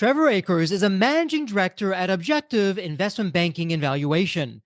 Trever Acers is a managing director at Objective Investment Banking and Valuation.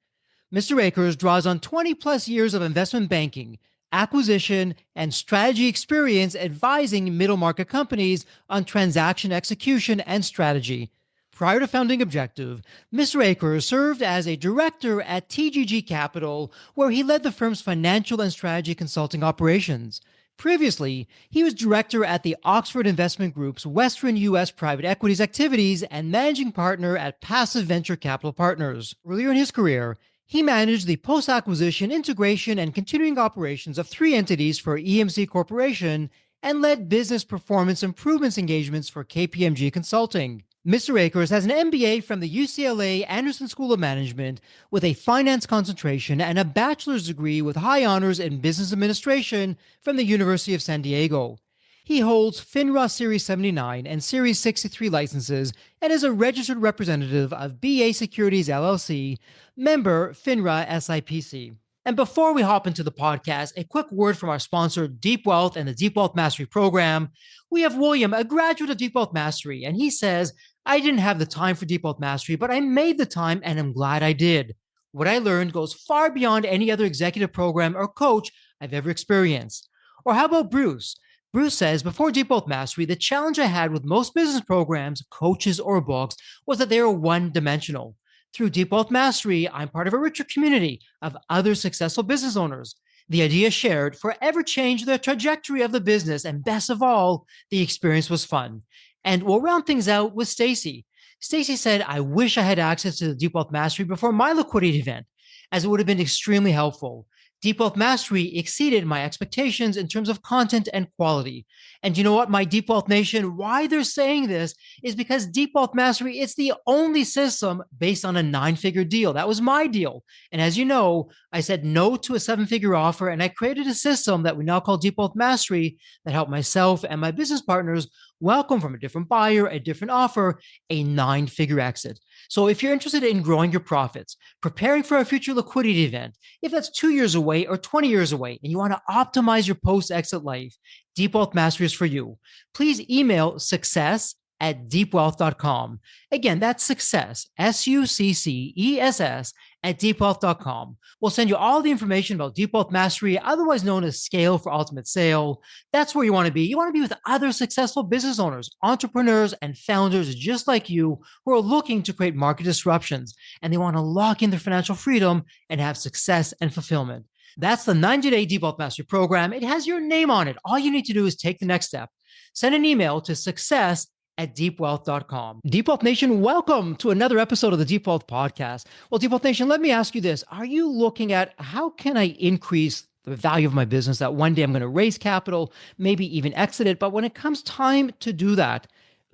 Mr. Acers draws on 20 plus years of investment banking, acquisition, and strategy experience advising middle market companies on transaction execution and strategy. Prior to founding Objective, Mr. Acers served as a director at TGG Capital, where he led the firm's financial and strategy consulting operations. Previously, he was director at the Oxford Investment Group's Western U.S. private equities activities and managing partner at Passive Venture Capital Partners. Earlier in his career, he managed the post-acquisition, integration, and continuing operations of three entities for EMC Corporation and led business performance improvements engagements for KPMG Consulting. Mr. Acers has an MBA from the UCLA Anderson School of Management with a finance concentration and a bachelor's degree with high honors in business administration from the University of San Diego. He holds FINRA Series 79 and Series 63 licenses and is a registered representative of BA Securities LLC, member FINRA SIPC. And before we hop into the podcast, a quick word from our sponsor, Deep Wealth and the Deep Wealth Mastery Program. We have William, a graduate of Deep Wealth Mastery, and he says, I didn't have the time for Deep Wealth Mastery, but I made the time and I'm glad I did. What I learned goes far beyond any other executive program or coach I've ever experienced. Or how about Bruce? Bruce says, before Deep Wealth Mastery, the challenge I had with most business programs, coaches, or books was that they were one-dimensional. Through Deep Wealth Mastery, I'm part of a richer community of other successful business owners. The idea shared forever changed the trajectory of the business, and best of all, the experience was fun. And we'll round things out with Stacy. Stacy said, I wish I had access to the Deep Wealth Mastery before my liquidity event, as it would have been extremely helpful. Deep Wealth Mastery exceeded my expectations in terms of content and quality. And you know what, my Deep Wealth Nation, why they're saying this is because Deep Wealth Mastery, it's the only system based on a 9-figure deal. That was my deal. And as you know, I said no to a 7-figure offer, and I created a system that we now call Deep Wealth Mastery that helped myself and my business partners welcome from a different buyer, a different offer, a 9-figure exit. So if you're interested in growing your profits, preparing for a future liquidity event, if that's 2 years away or 20 years away, and you want to optimize your post-exit life, Deep Wealth Mastery is for you. Please email success@deepwealth.com. Again, that's success, SUCCESS, at deepwealth.com. We'll send you all the information about Deep Wealth Mastery, otherwise known as Scale for Ultimate Sale. That's where you want to be. You want to be with other successful business owners, entrepreneurs, and founders just like you who are looking to create market disruptions, and they want to lock in their financial freedom and have success and fulfillment. That's the 90-day Deep Wealth Mastery Program. It has your name on it. All you need to do is take the next step. Send an email to success@deepwealth.com. Deep Wealth Nation, welcome to another episode of the Deep Wealth Podcast. Well, Deep Wealth Nation, let me ask you this. Are you looking at how can I increase the value of my business that one day I'm going to raise capital, maybe even exit it? But when it comes time to do that,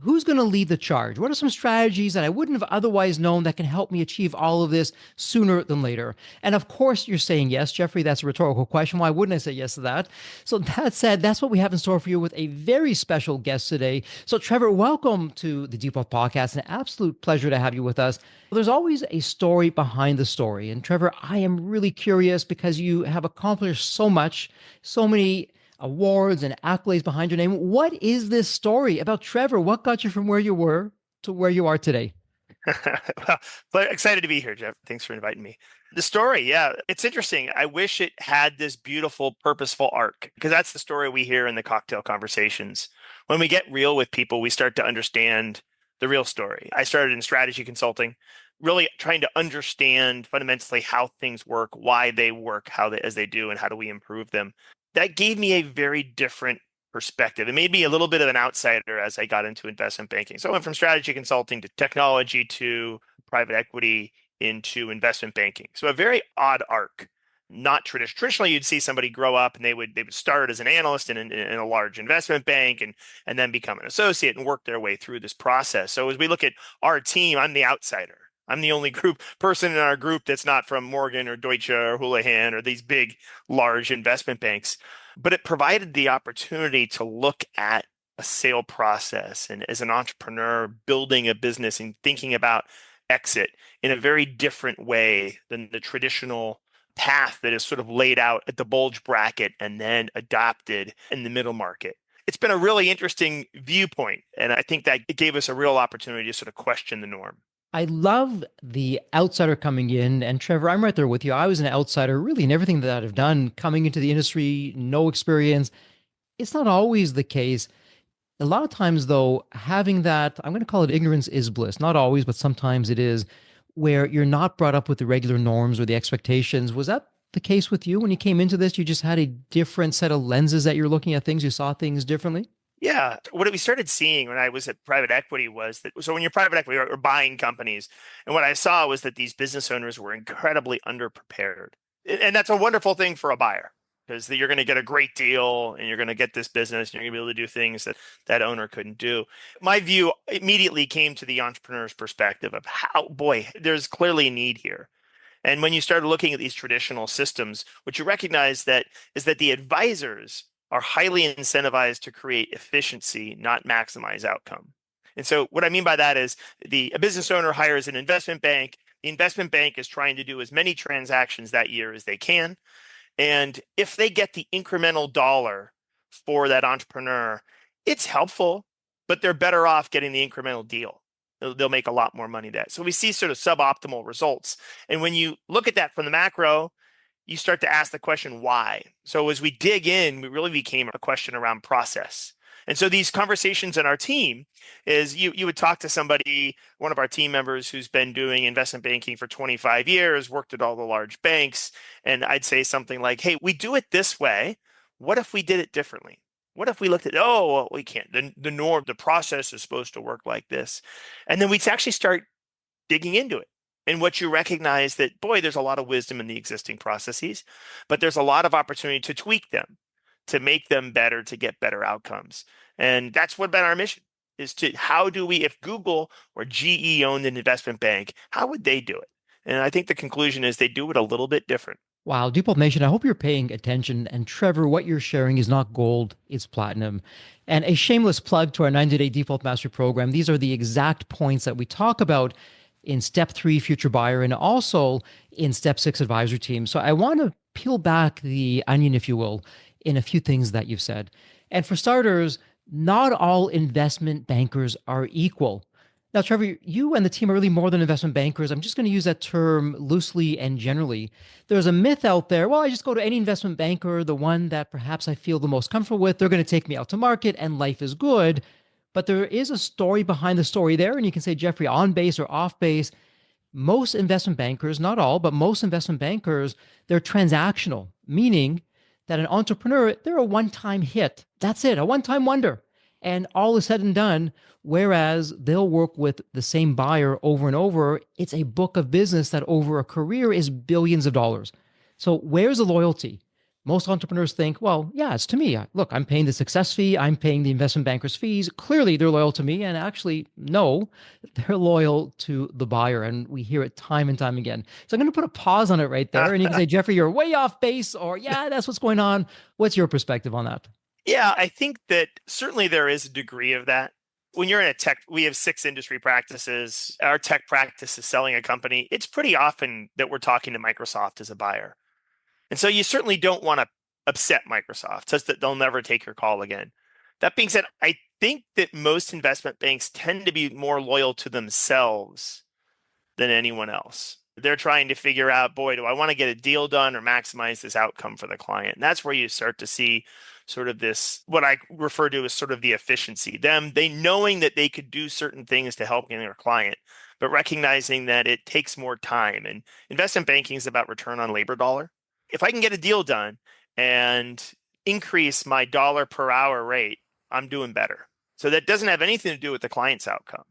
who's going to lead the charge? What are some strategies that I wouldn't have otherwise known that can help me achieve all of this sooner than later? And of course, you're saying yes, Jeffrey. That's a rhetorical question. Why wouldn't I say yes to that? So that said, that's what we have in store for you with a very special guest today. So Trever, welcome to the Deep Wealth Podcast. An absolute pleasure to have you with us. There's always a story behind the story. And Trever, I am really curious because you have accomplished so much, so many awards and accolades behind your name. What is this story about Trever? What got you from where you were to where you are today? Well, excited to be here, Jeff. Thanks for inviting me. The story, yeah, it's interesting. I wish it had this beautiful, purposeful arc, because that's the story we hear in the cocktail conversations. When we get real with people, we start to understand the real story. I started in strategy consulting, really trying to understand fundamentally how things work, why they work, as they do, and how do we improve them. That gave me a very different perspective. It made me a little bit of an outsider as I got into investment banking. So I went from strategy consulting to technology to private equity into investment banking. So a very odd arc. Not traditional. Traditionally, you'd see somebody grow up and they would start as an analyst in a large investment bank and then become an associate and work their way through this process. So as we look at our team, I'm the outsider. I'm the only person in our group that's not from Morgan or Deutsche or Houlihan or these big, large investment banks. But it provided the opportunity to look at a sale process and as an entrepreneur building a business and thinking about exit in a very different way than the traditional path that is sort of laid out at the bulge bracket and then adopted in the middle market. it's been a really interesting viewpoint. And I think that it gave us a real opportunity to sort of question the norm. I love the outsider coming in. And Trevor, I'm right there with you. I was an outsider really in everything that I've done, coming into the industry, no experience. It's not always the case. A lot of times, though, having that, I'm going to call it ignorance is bliss. Not always, but sometimes it is, where you're not brought up with the regular norms or the expectations. Was that the case with you when you came into this? You just had a different set of lenses that you're looking at things, you saw things differently? Yeah. What we started seeing when I was at private equity was that, so when you're private equity or buying companies, and what I saw was that these business owners were incredibly underprepared. And that's a wonderful thing for a buyer because you're going to get a great deal and you're going to get this business and you're going to be able to do things that that owner couldn't do. My view immediately came to the entrepreneur's perspective of how, boy, there's clearly a need here. And when you start looking at these traditional systems, what you recognize that is that the advisors are highly incentivized to create efficiency, not maximize outcome. And so what I mean by that is a business owner hires an investment bank. The investment bank is trying to do as many transactions that year as they can. And if they get the incremental dollar for that entrepreneur, it's helpful, but they're better off getting the incremental deal. They'll make a lot more money that. So we see sort of suboptimal results. And when you look at that from the macro, you start to ask the question, why? So as we dig in, we really became a question around process. And so these conversations in our team is you would talk to somebody, one of our team members who's been doing investment banking for 25 years, worked at all the large banks, and I'd say something like, hey, we do it this way. What if we did it differently? What if we looked at, oh, well, we can't. The norm, the process is supposed to work like this. And then we'd actually start digging into it. And what you recognize that, boy, there's a lot of wisdom in the existing processes, but there's a lot of opportunity to tweak them, to make them better, to get better outcomes. And that's what been our mission is to how do we, if Google or GE owned an investment bank, how would they do it? And I think the conclusion is they do it a little bit different. Wow, Depot Nation, I hope you're paying attention. And Trevor, what you're sharing is not gold, it's platinum. And a shameless plug to our 90-day default mastery program. These are the exact points that we talk about in step 3, future buyer, and also in step 6, advisor team. So I want to peel back the onion, if you will, in a few things that you've said. And for starters, not all investment bankers are equal. Now, Trevor, you and the team are really more than investment bankers. I'm just going to use that term loosely and generally. There's a myth out there. Well, I just go to any investment banker, the one that perhaps I feel the most comfortable with. They're going to take me out to market and life is good. But there is a story behind the story there. And you can say, Jeffrey, on base or off base. Most investment bankers, not all, but most investment bankers, they're transactional, meaning that an entrepreneur, they're a one-time hit. That's it, a one-time wonder. And all is said and done, whereas they'll work with the same buyer over and over. It's a book of business that over a career is billions of dollars. So where's the loyalty? Most entrepreneurs think, well, yeah, it's to me. Look, I'm paying the success fee. I'm paying the investment banker's fees. Clearly, they're loyal to me. And actually, no, they're loyal to the buyer. And we hear it time and time again. So I'm going to put a pause on it right there. And you can say, Jeffrey, you're way off base, or yeah, that's what's going on. What's your perspective on that? Yeah, I think that certainly there is a degree of that. When you're in a tech, we have 6 industry practices. Our tech practice is selling a company. It's pretty often that we're talking to Microsoft as a buyer. And so you certainly don't want to upset Microsoft such that they'll never take your call again. That being said, I think that most investment banks tend to be more loyal to themselves than anyone else. They're trying to figure out, boy, do I want to get a deal done or maximize this outcome for the client? And that's where you start to see sort of this, what I refer to as sort of the efficiency. They knowing that they could do certain things to help their client, but recognizing that it takes more time. And investment banking is about return on labor dollar. If I can get a deal done and increase my dollar per hour rate, I'm doing better. So that doesn't have anything to do with the client's outcome.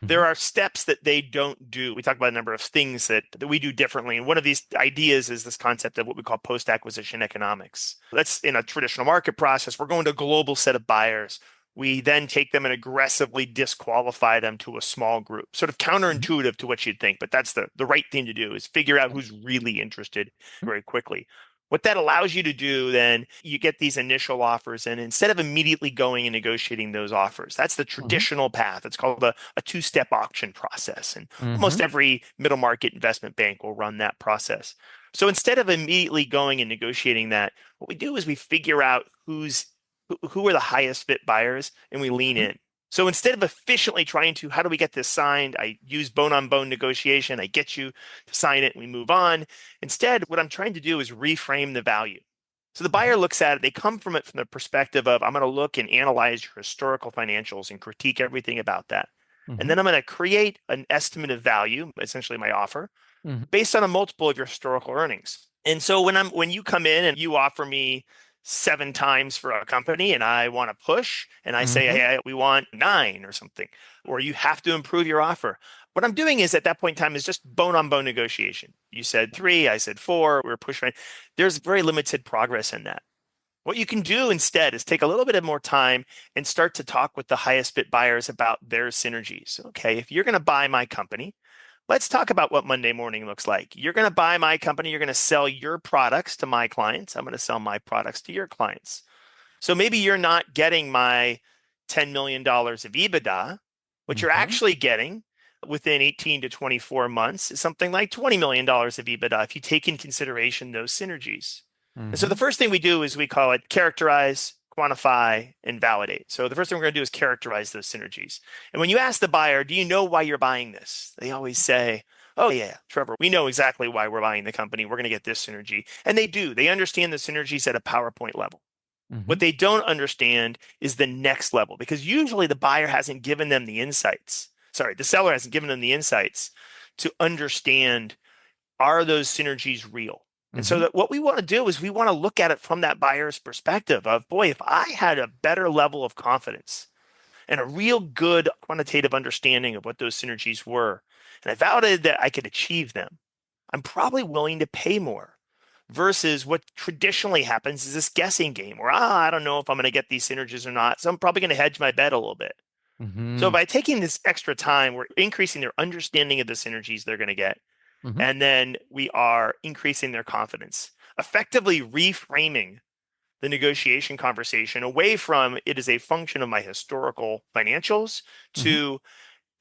There are steps that they don't do. We talk about a number of things that we do differently. And one of these ideas is this concept of what we call post-acquisition economics. That's in a traditional market process. We're going to a global set of buyers. We then take them and aggressively disqualify them to a small group. Sort of counterintuitive to what you'd think, but that's the right thing to do is figure out who's really interested very quickly. What that allows you to do, then you get these initial offers, and instead of immediately going and negotiating those offers, that's the traditional path. It's called a 2-step auction process. And almost every middle market investment bank will run that process. So instead of immediately going and negotiating that, what we do is we figure out who's who are the highest fit buyers, and we lean Mhm. in. So instead of efficiently trying to, how do we get this signed? I use bone on bone negotiation. I get you to sign it and we move on. Instead, what I'm trying to do is reframe the value. So the Mhm. buyer looks at it, they come from it from the perspective of, I'm going to look and analyze your historical financials and critique everything about that. And Mhm. then I'm going to create an estimate of value, essentially my offer, Mhm. based on a multiple of your historical earnings. And so when you come in and you offer me 7 times for a company and I want to push and I say, Mhm. hey, we want 9 or something, or you have to improve your offer. What I'm doing is at that point in time is just bone on bone negotiation. You said 3, I said 4, we're pushing. There's very limited progress in that. What you can do instead is take a little bit of more time and start to talk with the highest bit buyers about their synergies. Okay, if you're going to buy my company, let's talk about what Monday morning looks like. You're going to buy my company. You're going to sell your products to my clients. I'm going to sell my products to your clients. So maybe you're not getting my $10 million of EBITDA. What you're Okay. actually getting within 18 to 24 months is something like $20 million of EBITDA if you take in consideration those synergies. And so the Mhm. first thing we do is we call it characterize, quantify, and validate. So the first thing we're going to do is characterize those synergies. And when you ask the buyer, do you know why you're buying this? They always say, oh, yeah, Trevor, we know exactly why we're buying the company. We're going to get this synergy. And they do. They understand the synergies at a PowerPoint level. What Mhm. they don't understand is the next level because usually the buyer hasn't given them the insights. Sorry, the seller hasn't given them the insights to understand, are those synergies real? And so Mhm. that what we want to do is we want to look at it from that buyer's perspective of, boy, if I had a better level of confidence and a real good quantitative understanding of what those synergies were, and I validated that I could achieve them, I'm probably willing to pay more versus what traditionally happens is this guessing game where, I don't know if I'm going to get these synergies or not. So I'm probably going to hedge my bet a little bit. So Mhm. by taking this extra time, we're increasing their understanding of the synergies they're going to get. Mhm. And then we are increasing their confidence, effectively reframing the negotiation conversation away from it is a function of my historical financials Mhm. to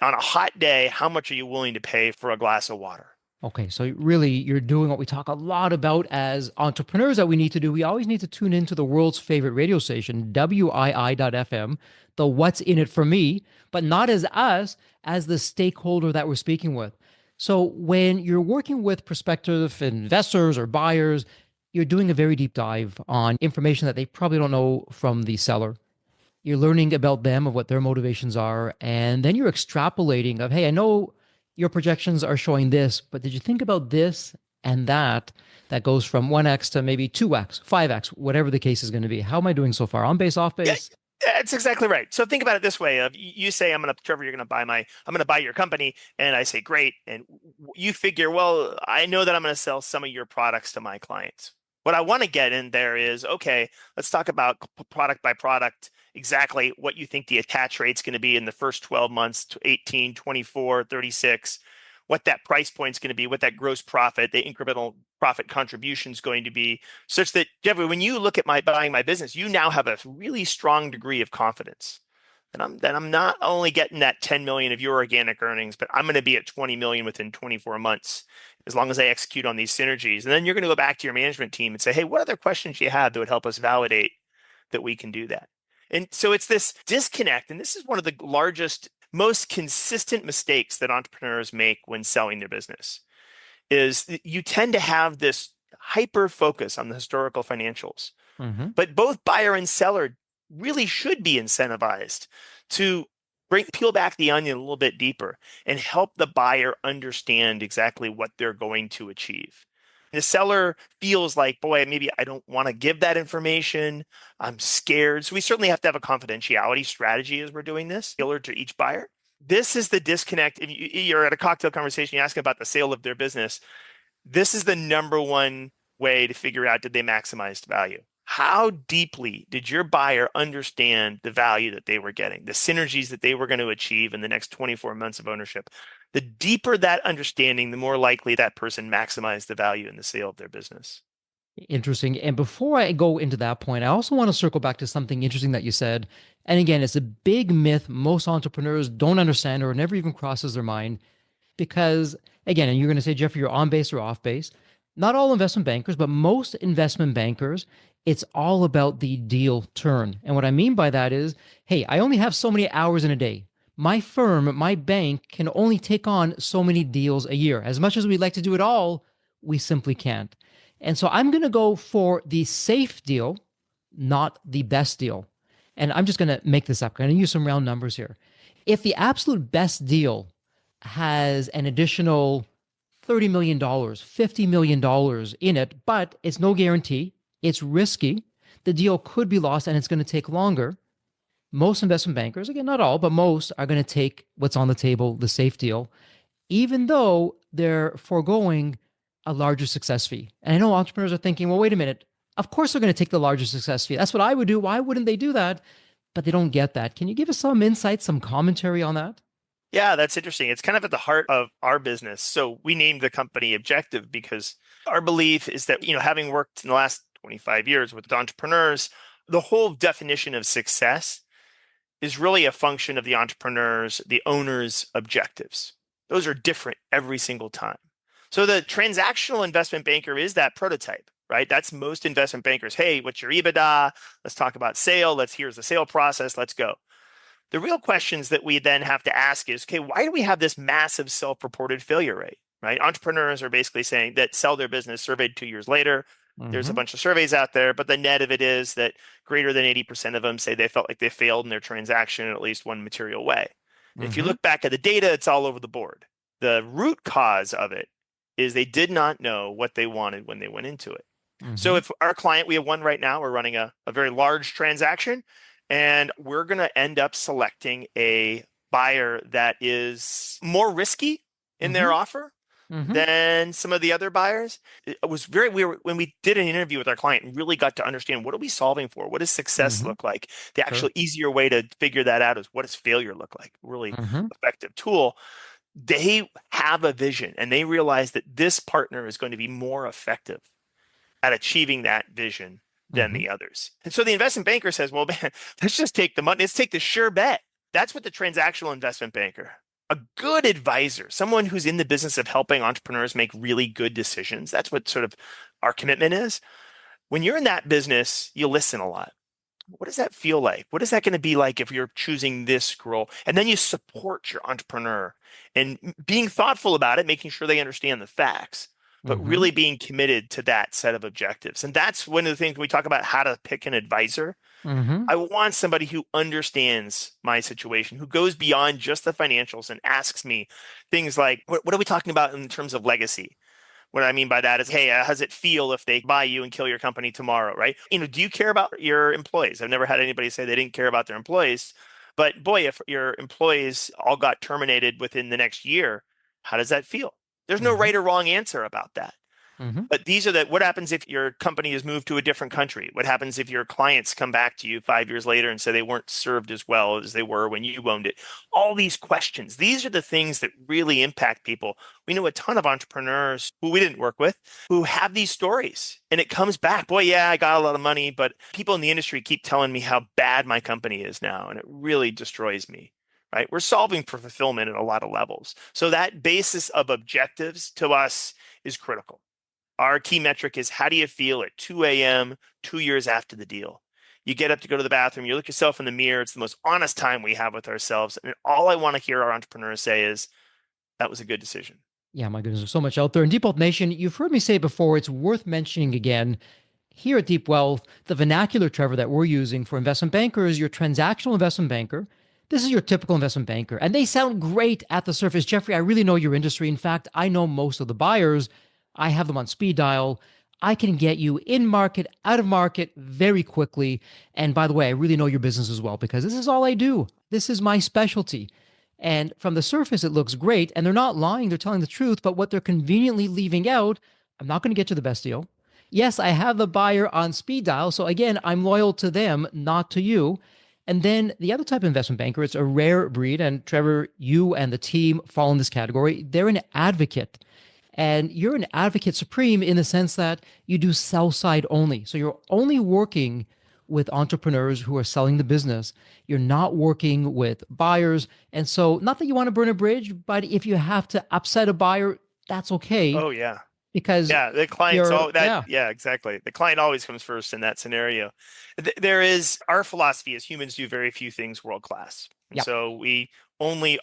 on a hot day, how much are you willing to pay for a glass of water? Okay, so really, you're doing what we talk a lot about as entrepreneurs that we need to do. We always need to tune into the world's favorite radio station, WII.FM, the what's in it for me, but not as us, as the stakeholder that we're speaking with. So when you're working with prospective investors or buyers, you're doing a very deep dive on information that they probably don't know from the seller. You're learning about them, of what their motivations are, and then you're extrapolating of, hey, I know your projections are showing this, but did you think about this and that? That goes from 1x to maybe 2x, 5x, whatever the case is going to be. How am I doing so far? On base, off Yeah, base? that's exactly right. So think about it this way: of you say, "I'm going to, Trevor, you're going to buy I'm going to buy your company," and I say, "Great," and you figure, "Well, I know that I'm going to sell some of your products to my clients." What I want to get in there is, okay, let's talk about product by product, exactly what you think the attach rate's going to be in the first 12 months to 18, 24, 36, what that price point's going to be, what that gross profit, the incremental profit contribution is going to be, such that, Jeffrey, when you look at my buying my business, you now have a really strong degree of confidence that I'm not only getting that 10 million of your organic earnings, but I'm going to be at 20 million within 24 months as long as I execute on these synergies. And then you're going to go back to your management team and say, hey, what other questions do you have that would help us validate that we can do that? And so it's this disconnect, and this is one of the largest, most consistent mistakes that entrepreneurs make when selling their business is you tend to have this hyper focus on the historical financials. Mm-hmm. But both buyer and seller really should be incentivized to peel back the onion a little bit deeper and help the buyer understand exactly what they're going to achieve. The seller feels like, boy, maybe I don't want to give that information. I'm scared. So we certainly have to have a confidentiality strategy as we're doing this, tailored to each buyer. This is the disconnect. If you're at a cocktail conversation, you ask about the sale of their business. This is the number one way to figure out, did they maximize value? How deeply did your buyer understand the value that they were getting, the synergies that they were going to achieve in the next 24 months of ownership? The deeper that understanding, the more likely that person maximized the value in the sale of their business. Interesting. And before I go into that point, I also want to circle back to something interesting that you said. And again, it's a big myth most entrepreneurs don't understand or never even crosses their mind. Because again, and you're going to say, Jeffrey, you're on base or off base. Not all investment bankers, but most investment bankers It's all about the deal turn. And what I mean by that is, hey, I only have so many hours in a day. My firm, my bank can only take on so many deals a year. As much as we'd like to do it all, we simply can't. And so I'm going to go for the safe deal, not the best deal. And I'm just going to make this up. I'm going to use some round numbers here. If the absolute best deal has an additional $30 million, $50 million in it, but it's no guarantee, it's risky, the deal could be lost and it's going to take longer. Most investment bankers, again, not all, but most are going to take what's on the table, the safe deal, even though they're foregoing a larger success fee. And I know entrepreneurs are thinking, well, wait a minute. Of course, they're going to take the larger success fee. That's what I would do. Why wouldn't they do that? But they don't get that. Can you give us some insight, some commentary on that? Yeah, that's interesting. It's kind of at the heart of our business. So we named the company Objective because our belief is that, having worked in the last 25 years with entrepreneurs, the whole definition of success is really a function of the entrepreneurs, the owners' objectives. Those are different every single time. So the transactional investment banker is that prototype, right? That's most investment bankers. Hey, what's your EBITDA? Let's talk about sale. Here's the sale process. Let's go. The real questions that we then have to ask is, okay, why do we have this massive self-reported failure rate, right? Entrepreneurs are basically saying that sell their business surveyed 2 years later. There's a bunch of surveys out there, but the net of it is that greater than 80% of them say they felt like they failed in their transaction in at least one material way. And if you look back at the data, it's all over the board. The root cause of it is they did not know what they wanted when they went into it. So if our client, we have one right now, we're running a very large transaction, and we're going to end up selecting a buyer that is more risky in their offer than some of the other buyers. It was very weird when we did an interview with our client and really got to understand, what are we solving for? What does success look like? The actual easier way to figure that out is, what does failure look like? Really effective tool. They have a vision and they realize that this partner is going to be more effective at achieving that vision than the others. And so the investment banker says, well, man, let's just take the money. Let's take the sure bet. That's what the transactional investment banker, a good advisor, someone who's in the business of helping entrepreneurs make really good decisions. That's what sort of our commitment is. When you're in that business, you listen a lot. What does that feel like? What is that going to be like if you're choosing this role? And then you support your entrepreneur and being thoughtful about it, making sure they understand the facts, but really being committed to that set of objectives. And that's one of the things when we talk about how to pick an advisor. I want somebody who understands my situation, who goes beyond just the financials and asks me things like, what are we talking about in terms of legacy? What I mean by that is, hey, how does it feel if they buy you and kill your company tomorrow, right? Do you care about your employees? I've never had anybody say they didn't care about their employees. But boy, if your employees all got terminated within the next year, how does that feel? There's no right or wrong answer about that. But these are what happens if your company is moved to a different country? What happens if your clients come back to you 5 years later and say they weren't served as well as they were when you owned it? All these questions, these are the things that really impact people. We know a ton of entrepreneurs who we didn't work with who have these stories, and it comes back. Boy, yeah, I got a lot of money, but people in the industry keep telling me how bad my company is now, and it really destroys me. Right? We're solving for fulfillment at a lot of levels. So that basis of objectives to us is critical. Our key metric is, how do you feel at 2 a.m., 2 years after the deal? You get up to go to the bathroom, you look yourself in the mirror. It's the most honest time we have with ourselves. And all I want to hear our entrepreneurs say is, that was a good decision. Yeah, my goodness, there's so much out there. And Deep Wealth Nation, you've heard me say it before, it's worth mentioning again. Here at Deep Wealth, the vernacular, Trevor, that we're using for investment bankers, your transactional investment banker, this is your typical investment banker. And they sound great at the surface. Jeffrey, I really know your industry. In fact, I know most of the buyers. I have them on speed dial. I can get you in market, out of market very quickly. And by the way, I really know your business as well, because this is all I do. This is my specialty. And from the surface, it looks great. And they're not lying. They're telling the truth. But what they're conveniently leaving out, I'm not going to get you the best deal. Yes, I have the buyer on speed dial. So again, I'm loyal to them, not to you. And then the other type of investment banker, it's a rare breed. And Trevor, you and the team fall in this category. They're an advocate. And you're an advocate supreme in the sense that you do sell side only. So you're only working with entrepreneurs who are selling the business. You're not working with buyers. And so, not that you want to burn a bridge, but if you have to upset a buyer, that's okay. Oh, yeah. because Yeah, the client's you're, all that. yeah. Yeah, exactly. The client always comes first in that scenario. There is our philosophy as humans do very few things world class. And Yep. so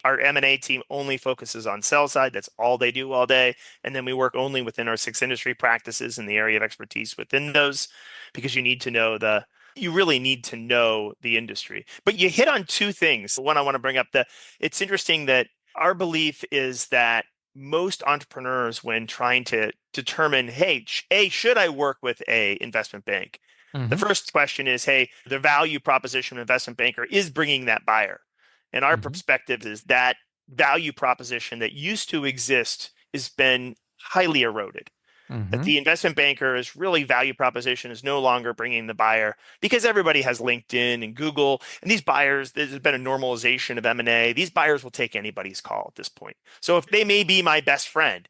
our M&A team only focuses on sell side. That's all they do all day. And then we work only within our 6 industry practices in the area of expertise within those because you really need to know the industry. But you hit on two things. One, I want to bring up it's interesting that our belief is that most entrepreneurs, when trying to determine, hey, should I work with a investment bank? The Hmm. first question is, hey, the value proposition of an investment banker is bringing that buyer. And our Hmm. perspective is that value proposition that used to exist has been highly eroded, that Hmm. the investment banker's really value proposition is no longer bringing the buyer because everybody has LinkedIn and Google, and these buyers, there's been a normalization of M&A. These buyers will take anybody's call at this point. So if they may be my best friend,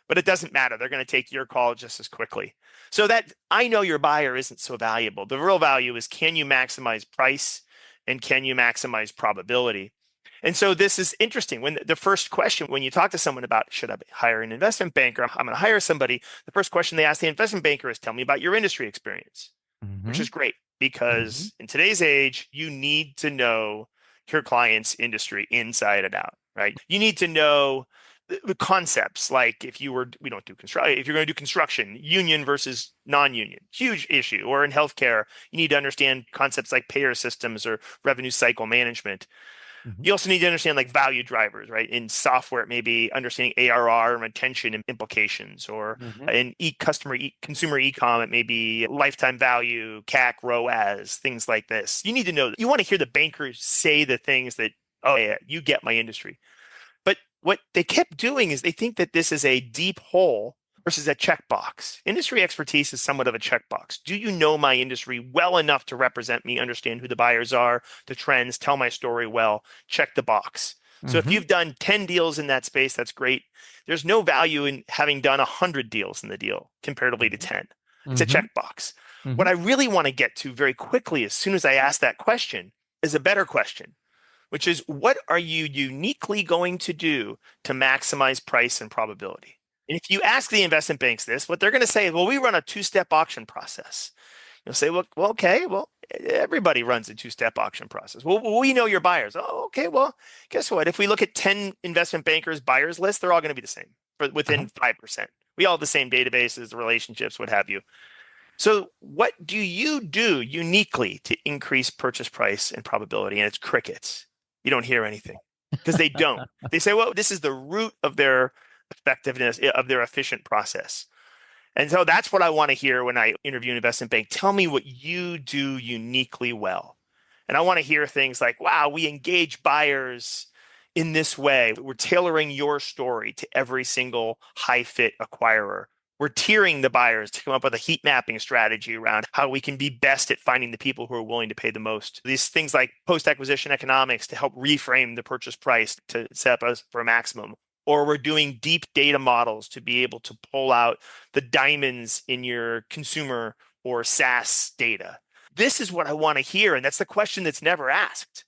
but it doesn't matter. They're going to take your call just as quickly. So that I know your buyer isn't so valuable. The real value is, can you maximize price and can you maximize probability? And so this is interesting. When the first question, when you talk to someone about should I hire an investment banker, I'm going to hire somebody. The first question they ask the investment banker is, tell me about your industry experience, which Hmm. is great Hmm. because in today's age, you need to know your client's industry inside and out, right? You need to know the concepts. Like we don't do construction. If you're going to do construction, union versus non-union, huge issue. Or in healthcare, you need to understand concepts like payer systems or revenue cycle management. Hmm. You also need to understand like value drivers, right? In software, it may be understanding ARR and retention implications, or Hmm. in consumer e-com, it may be lifetime value, CAC, ROAS, things like this. You need to know. You want to hear the bankers say the things that, oh yeah, you get my industry. But what they kept doing is they think that this is a deep hole versus a checkbox. Industry expertise is somewhat of a checkbox. Do you know my industry well enough to represent me, understand who the buyers are, the trends, tell my story well, check the box? So if Hmm. you've done 10 deals in that space, that's great. There's no value in having done 100 deals in the deal comparatively to 10. It's a Hmm. checkbox. What Hmm. I really want to get to very quickly, as soon as I ask that question, is a better question, which is, what are you uniquely going to do to maximize price and probability? And if you ask the investment banks this, what they're going to say is, well, we run a two-step auction process. You'll say, well, okay, well, everybody runs a two-step auction process. Well, we know your buyers. Oh, okay, well, guess what? If we look at 10 investment bankers buyers list, they're all going to be the same Uh-huh. within 5%. We all have the same databases, the relationships, what have you. So what do you do uniquely to increase purchase price and probability? And it's crickets. You don't hear anything because they don't. They say, well, this is the root of their effectiveness, of their efficient process. And so that's what I want to hear when I interview an investment bank. Tell me what you do uniquely well. And I want to hear things like, wow, we engage buyers in this way. We're tailoring your story to every single high fit acquirer. We're tiering the buyers to come up with a heat mapping strategy around how we can be best at finding the people who are willing to pay the most. These things like post acquisition economics to help reframe the purchase price to set us for a maximum. Or we're doing deep data models to be able to pull out the diamonds in your consumer or SaaS data. This is what I want to hear. And that's the question that's never asked.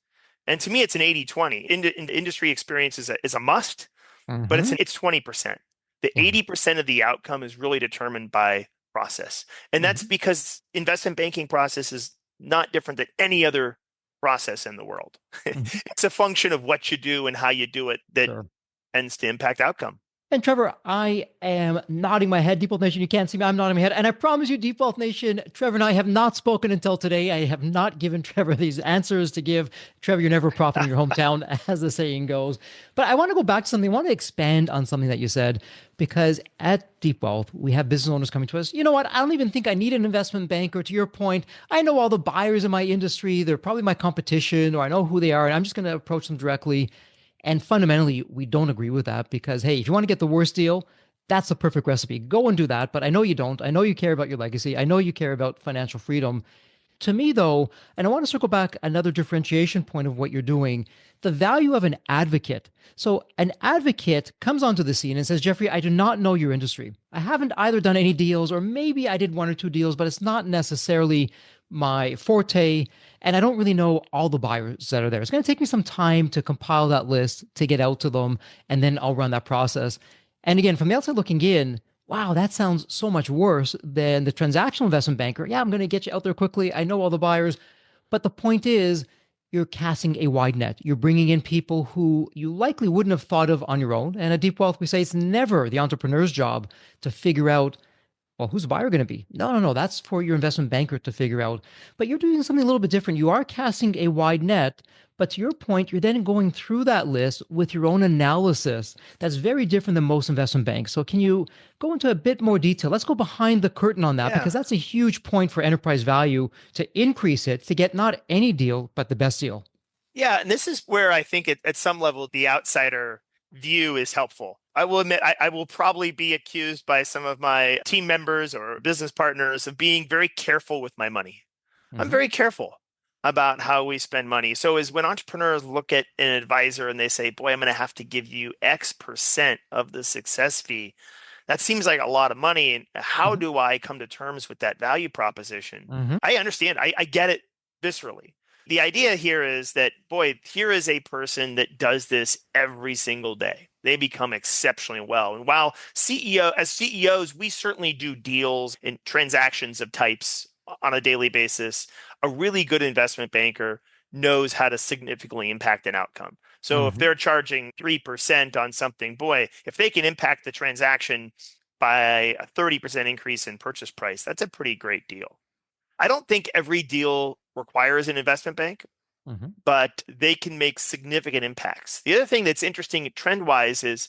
And to me, it's an 80-20. Industry experience is a must, but Hmm. it's 20%. The Yeah. 80% of the outcome is really determined by process. And that's Hmm. because investment banking process is not different than any other process in the world. Hmm. It's a function of what you do and how you do it that Sure. tends to impact outcome. And Trevor, I am nodding my head. Deep Wealth Nation, you can't see me. I'm nodding my head. And I promise you, Deep Wealth Nation, Trevor and I have not spoken until today. I have not given Trevor these answers to give. Trevor, you're never profit in your hometown, as the saying goes. But I want to go back to something. I want to expand on something that you said, because at Deep Wealth, we have business owners coming to us. You know what? I don't even think I need an investment banker. To your point, I know all the buyers in my industry. They're probably my competition, or I know who they are, and I'm just going to approach them directly. And fundamentally, we don't agree with that because, hey, if you want to get the worst deal, that's the perfect recipe. Go and do that. But I know you don't. I know you care about your legacy. I know you care about financial freedom. To me, though, and I want to circle back another differentiation point of what you're doing, the value of an advocate. So, an advocate comes onto the scene and says, Jeffrey, I do not know your industry. I haven't either done any deals, or maybe I did one or two deals, but it's not necessarily my forte. And I don't really know all the buyers that are there. It's going to take me some time to compile that list, to get out to them, and then I'll run that process. And again, from the outside looking in, wow, that sounds so much worse than the transactional investment banker. Yeah, I'm going to get you out there quickly. I know all the buyers. But the point is, you're casting a wide net. You're bringing in people who you likely wouldn't have thought of on your own. And at Deep Wealth, we say it's never the entrepreneur's job to figure out, well, who's the buyer going to be? No, no, no. That's for your investment banker to figure out. But you're doing something a little bit different. You are casting a wide net. But to your point, you're then going through that list with your own analysis. That's very different than most investment banks. So, can you go into a bit more detail? Let's go behind the curtain on that Yeah. because that's a huge point for enterprise value to increase it to get not any deal, but the best deal. Yeah. And this is where I think at some level, the outsider view is helpful. I will admit, I will probably be accused by some of my team members or business partners of being very careful with my money. I'm Mm-hmm. very careful about how we spend money. So is when entrepreneurs look at an advisor and they say, "Boy, I'm going to have to give you X% of the success fee." That seems like a lot of money. And how Mm-hmm. do I come to terms with that value proposition? Mm-hmm. I understand. I get it viscerally. The idea here is that, boy, here is a person that does this every single day. They become exceptionally well. And while as CEOs, we certainly do deals and transactions of types on a daily basis. A really good investment banker knows how to significantly impact an outcome. So if Mm-hmm. they're charging 3% on something, boy, if they can impact the transaction by a 30% increase in purchase price, that's a pretty great deal. I don't think every deal requires an investment bank, Mm-hmm. but they can make significant impacts. The other thing that's interesting trend wise is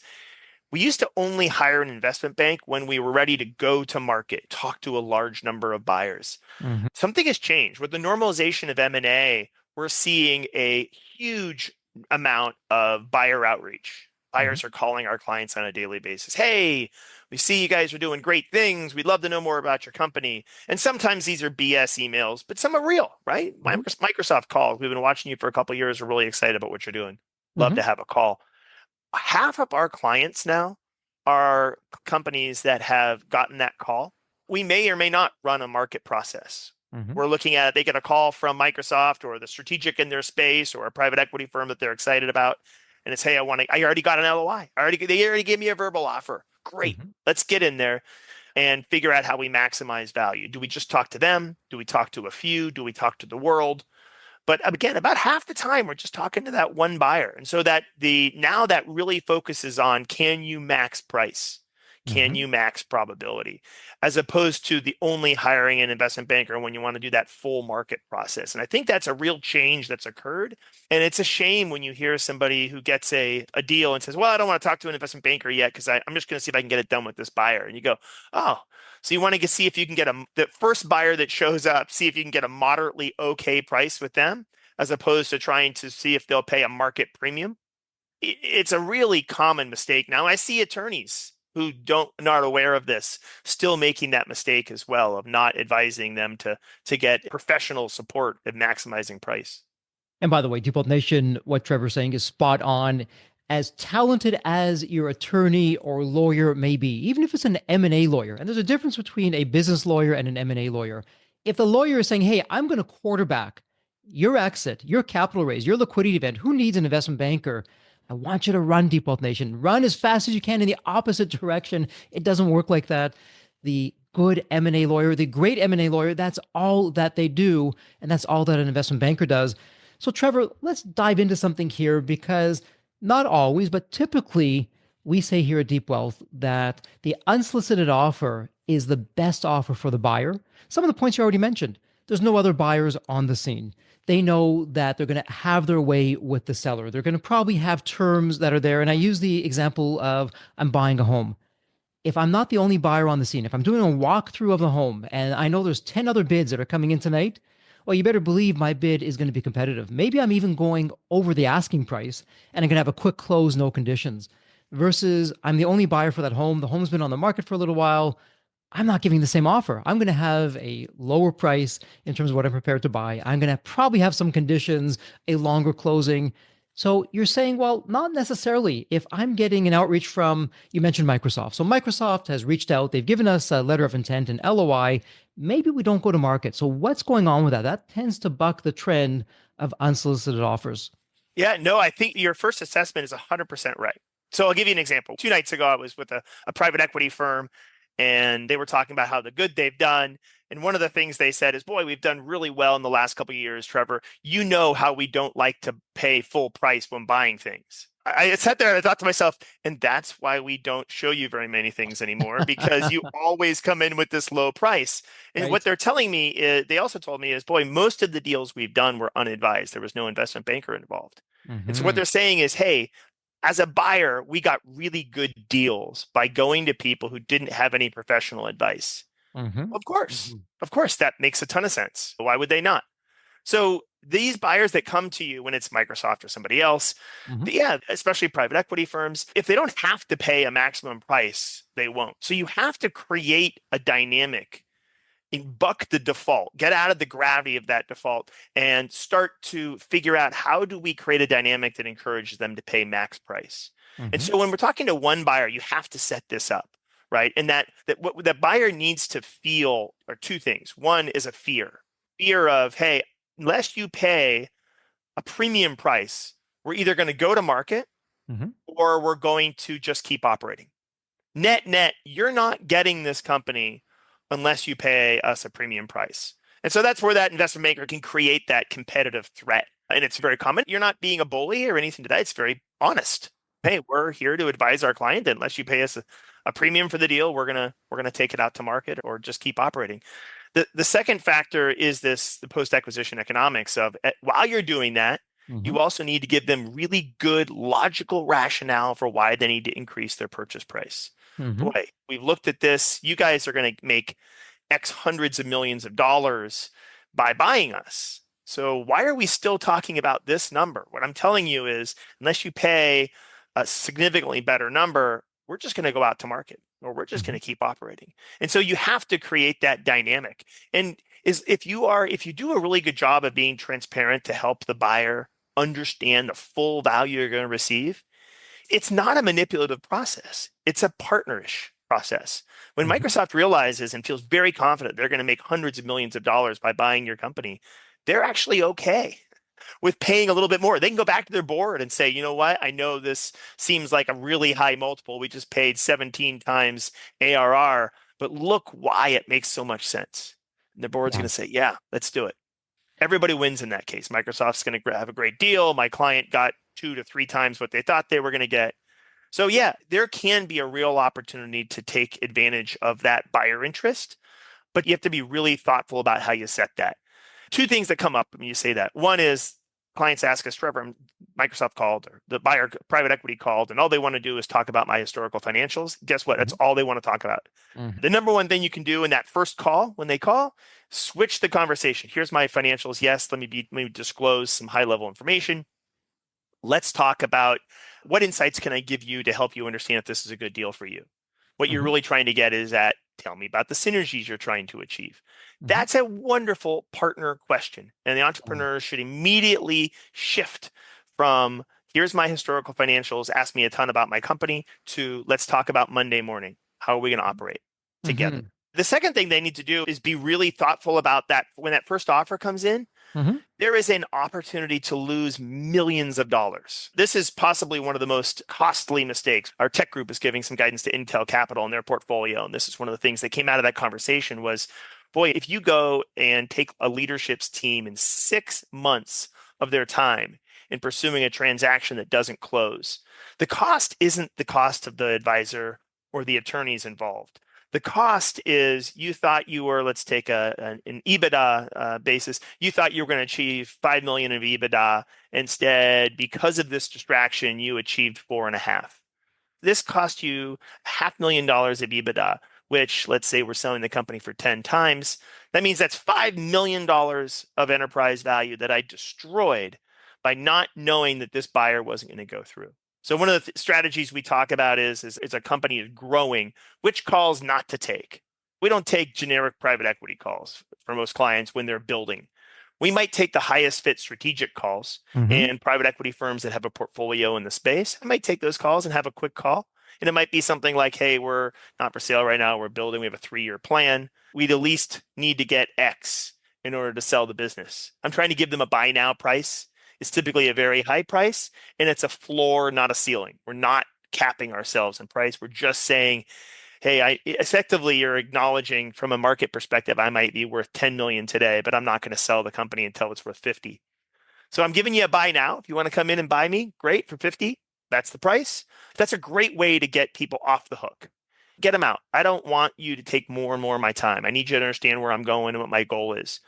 we used to only hire an investment bank when we were ready to go to market, talk to a large number of buyers. Mm-hmm. Something has changed with the normalization of M&A. We're seeing a huge amount of buyer outreach. Mm-hmm. Buyers are calling our clients on a daily basis. Hey, we see you guys are doing great things. We'd love to know more about your company. And sometimes these are BS emails, but some are real, right? Mm-hmm. Microsoft calls. We've been watching you for a couple of years. We're really excited about what you're doing. Love Mm-hmm. to have a call. Half of our clients now are companies that have gotten that call. We may or may not run a market process. Mm-hmm. We're looking at they get a call from Microsoft or the strategic in their space or a private equity firm that they're excited about. And it's, hey, I already got an LOI. They already gave me a verbal offer. Great. Mm-hmm. Let's get in there and figure out how we maximize value. Do we just talk to them? Do we talk to a few? Do we talk to the world? But again, about half the time we're just talking to that one buyer. And so that the now that really focuses on, can you max price? Can Mm-hmm. you max probability? As opposed to the only hiring an investment banker when you want to do that full market process. And I think that's a real change that's occurred. And it's a shame when you hear somebody who gets a deal and says, well, I don't want to talk to an investment banker yet because I'm just going to see if I can get it done with this buyer. And you go, oh, so you want to see if you can get the first buyer that shows up, see if you can get a moderately okay price with them, as opposed to trying to see if they'll pay a market premium. It's a really common mistake now. I see attorneys who don't not aware of this still making that mistake as well of not advising them to get professional support at maximizing price. And by the way, Default Nation, what Trevor's saying is spot on. As talented as your attorney or lawyer may be, even if it's an M&A lawyer, and there's a difference between a business lawyer and an M&A lawyer. If the lawyer is saying, hey, I'm going to quarterback your exit, your capital raise, your liquidity event, who needs an investment banker? I want you to run, Default Nation. Run as fast as you can in the opposite direction. It doesn't work like that. The good M&A lawyer, the great M&A lawyer, that's all that they do, and that's all that an investment banker does. So, Trevor, let's dive into something here because not always, but typically we say here at Deep Wealth that the unsolicited offer is the best offer for the buyer. Some of the points you already mentioned. There's no other buyers on the scene. They know that they're going to have their way with the seller. They're going to probably have terms that are there. And I use the example of I'm buying a home. If I'm not the only buyer on the scene, if I'm doing a walkthrough of the home and I know there's 10 other bids that are coming in tonight, well, you better believe my bid is going to be competitive. Maybe I'm even going over the asking price and I'm going to have a quick close, no conditions. Versus I'm the only buyer for that home. The home's been on the market for a little while. I'm not giving the same offer. I'm going to have a lower price in terms of what I'm prepared to buy. I'm going to probably have some conditions, a longer closing. So you're saying, well, not necessarily. If I'm getting an outreach from, you mentioned Microsoft. So Microsoft has reached out. They've given us a letter of intent, an LOI. Maybe we don't go to market. So what's going on with that? That tends to buck the trend of unsolicited offers. Yeah, no, I think your first assessment is 100% right. So I'll give you an example. 2 nights ago, I was with a private equity firm, and they were talking about how the good they've done. And one of the things they said is, boy, we've done really well in the last couple of years, Trevor. You know how we don't like to pay full price when buying things. I sat there and I thought to myself, and that's why we don't show you very many things anymore, because you always come in with this low price. And what Right. they're telling me is, they also told me is, boy, most of the deals we've done were unadvised. There was no investment banker involved. And so what Mm-hmm. they're saying is, hey, as a buyer, we got really good deals by going to people who didn't have any professional advice. Mm-hmm. Of course. Mm-hmm. Of course, that makes a ton of sense. Why would they not? So these buyers that come to you when it's Microsoft or somebody else, Mm-hmm. yeah, especially private equity firms, if they don't have to pay a maximum price, they won't. So you have to create a dynamic and buck the default, get out of the gravity of that default and start to figure out how do we create a dynamic that encourages them to pay max price. And Mm-hmm. so when we're talking to one buyer, you have to set this up, right? And that what the buyer needs to feel are two things. One is a fear of, hey, unless you pay a premium price, we're either going to go to market Mm-hmm. or we're going to just keep operating. Net, net, you're not getting this company unless you pay us a premium price. And so that's where that investment banker can create that competitive threat. And it's very common. You're not being a bully or anything to that. It's very honest. Hey, we're here to advise our client. Unless you pay us a premium for the deal, we're gonna take it out to market or just keep operating. The second factor is the post acquisition economics of while you're doing that, Mm-hmm. you also need to give them really good logical rationale for why they need to increase their purchase price. Mm-hmm. Boy, we've looked at this. You guys are going to make X hundreds of millions of dollars by buying us. So why are we still talking about this number? What I'm telling you is, unless you pay a significantly better number, we're just going to go out to market or we're just Mm-hmm. going to keep operating. And so you have to create that dynamic. And if you do a really good job of being transparent to help the buyer understand the full value you're going to receive, it's not a manipulative process. It's a partnerish process. When Mm-hmm. Microsoft realizes and feels very confident they're going to make hundreds of millions of dollars by buying your company, they're actually okay with paying a little bit more. They can go back to their board and say, you know what? I know this seems like a really high multiple. We just paid 17 times ARR, but look why it makes so much sense. And the board's Yeah. going to say, yeah, let's do it. Everybody wins in that case. Microsoft's going to have a great deal. My client got 2 to 3 times what they thought they were going to get. So yeah, there can be a real opportunity to take advantage of that buyer interest, but you have to be really thoughtful about how you set that. Two things that come up when you say that. One is clients ask us, Trevor, Microsoft called or the buyer private equity called, and all they want to do is talk about my historical financials. Guess what? That's Mm-hmm. all they want to talk about. Mm-hmm. The number one thing you can do in that first call when they call, switch the conversation. Here's my financials. Yes, let me disclose some high level information. Let's talk about what insights can I give you to help you understand if this is a good deal for you. What you're Mm-hmm. really trying to get is that tell me about the synergies you're trying to achieve. Mm-hmm. That's a wonderful partner question. And the Yeah. entrepreneur should immediately shift from here's my historical financials, ask me a ton about my company, to let's talk about Monday morning. How are we going to operate together? Mm-hmm. The second thing they need to do is be really thoughtful about that when that first offer comes in. Mm-hmm. There is an opportunity to lose millions of dollars. This is possibly one of the most costly mistakes. Our tech group is giving some guidance to Intel Capital in their portfolio. And this is one of the things that came out of that conversation was, boy, if you go and take a leadership's team in 6 months of their time in pursuing a transaction that doesn't close, the cost isn't the cost of the advisor or the attorneys involved. The cost is you thought you were, let's take an EBITDA basis. You thought you were going to achieve 5 million of EBITDA. Instead, because of this distraction, you achieved 4.5. This cost you $500,000 of EBITDA, which let's say we're selling the company for 10 times. That means that's $5 million of enterprise value that I destroyed by not knowing that this buyer wasn't going to go through. So one of the strategies we talk about is a company is growing, which calls not to take. We don't take generic private equity calls for most clients when they're building. We might take the highest fit strategic calls, Mm-hmm. and private equity firms that have a portfolio in the space. I might take those calls and have a quick call. And it might be something like, hey, we're not for sale right now. We're building. We have a 3-year plan. We'd at least need to get X in order to sell the business. I'm trying to give them a buy now price. It's typically a very high price, and it's a floor, not a ceiling. We're not capping ourselves in price. We're just saying hey, I effectively you're acknowledging from a market perspective, I might be worth 10 million today, but I'm not going to sell the company until it's worth 50. So I'm giving you a buy now. If you want to come in and buy me, great for 50. That's the price. That's a great way to get people off the hook. Get them out. I don't want you to take more and more of my time. I need you to understand where I'm going and what my goal is.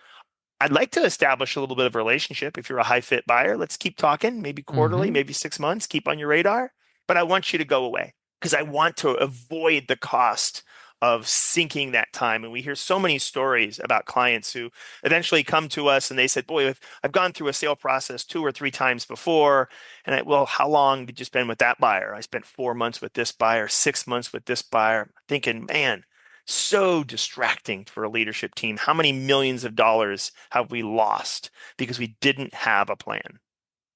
I'd like to establish a little bit of a relationship. If you're a high fit buyer, let's keep talking, maybe quarterly, Hmm. maybe 6 months, keep on your radar. But I want you to go away because I want to avoid the cost of sinking that time. And we hear so many stories about clients who eventually come to us and they said, boy, I've gone through a sale process 2 or 3 times before. And well, how long did you spend with that buyer? I spent 4 months with this buyer, 6 months with this buyer. Thinking, man, so distracting for a leadership team. How many millions of dollars have we lost because we didn't have a plan?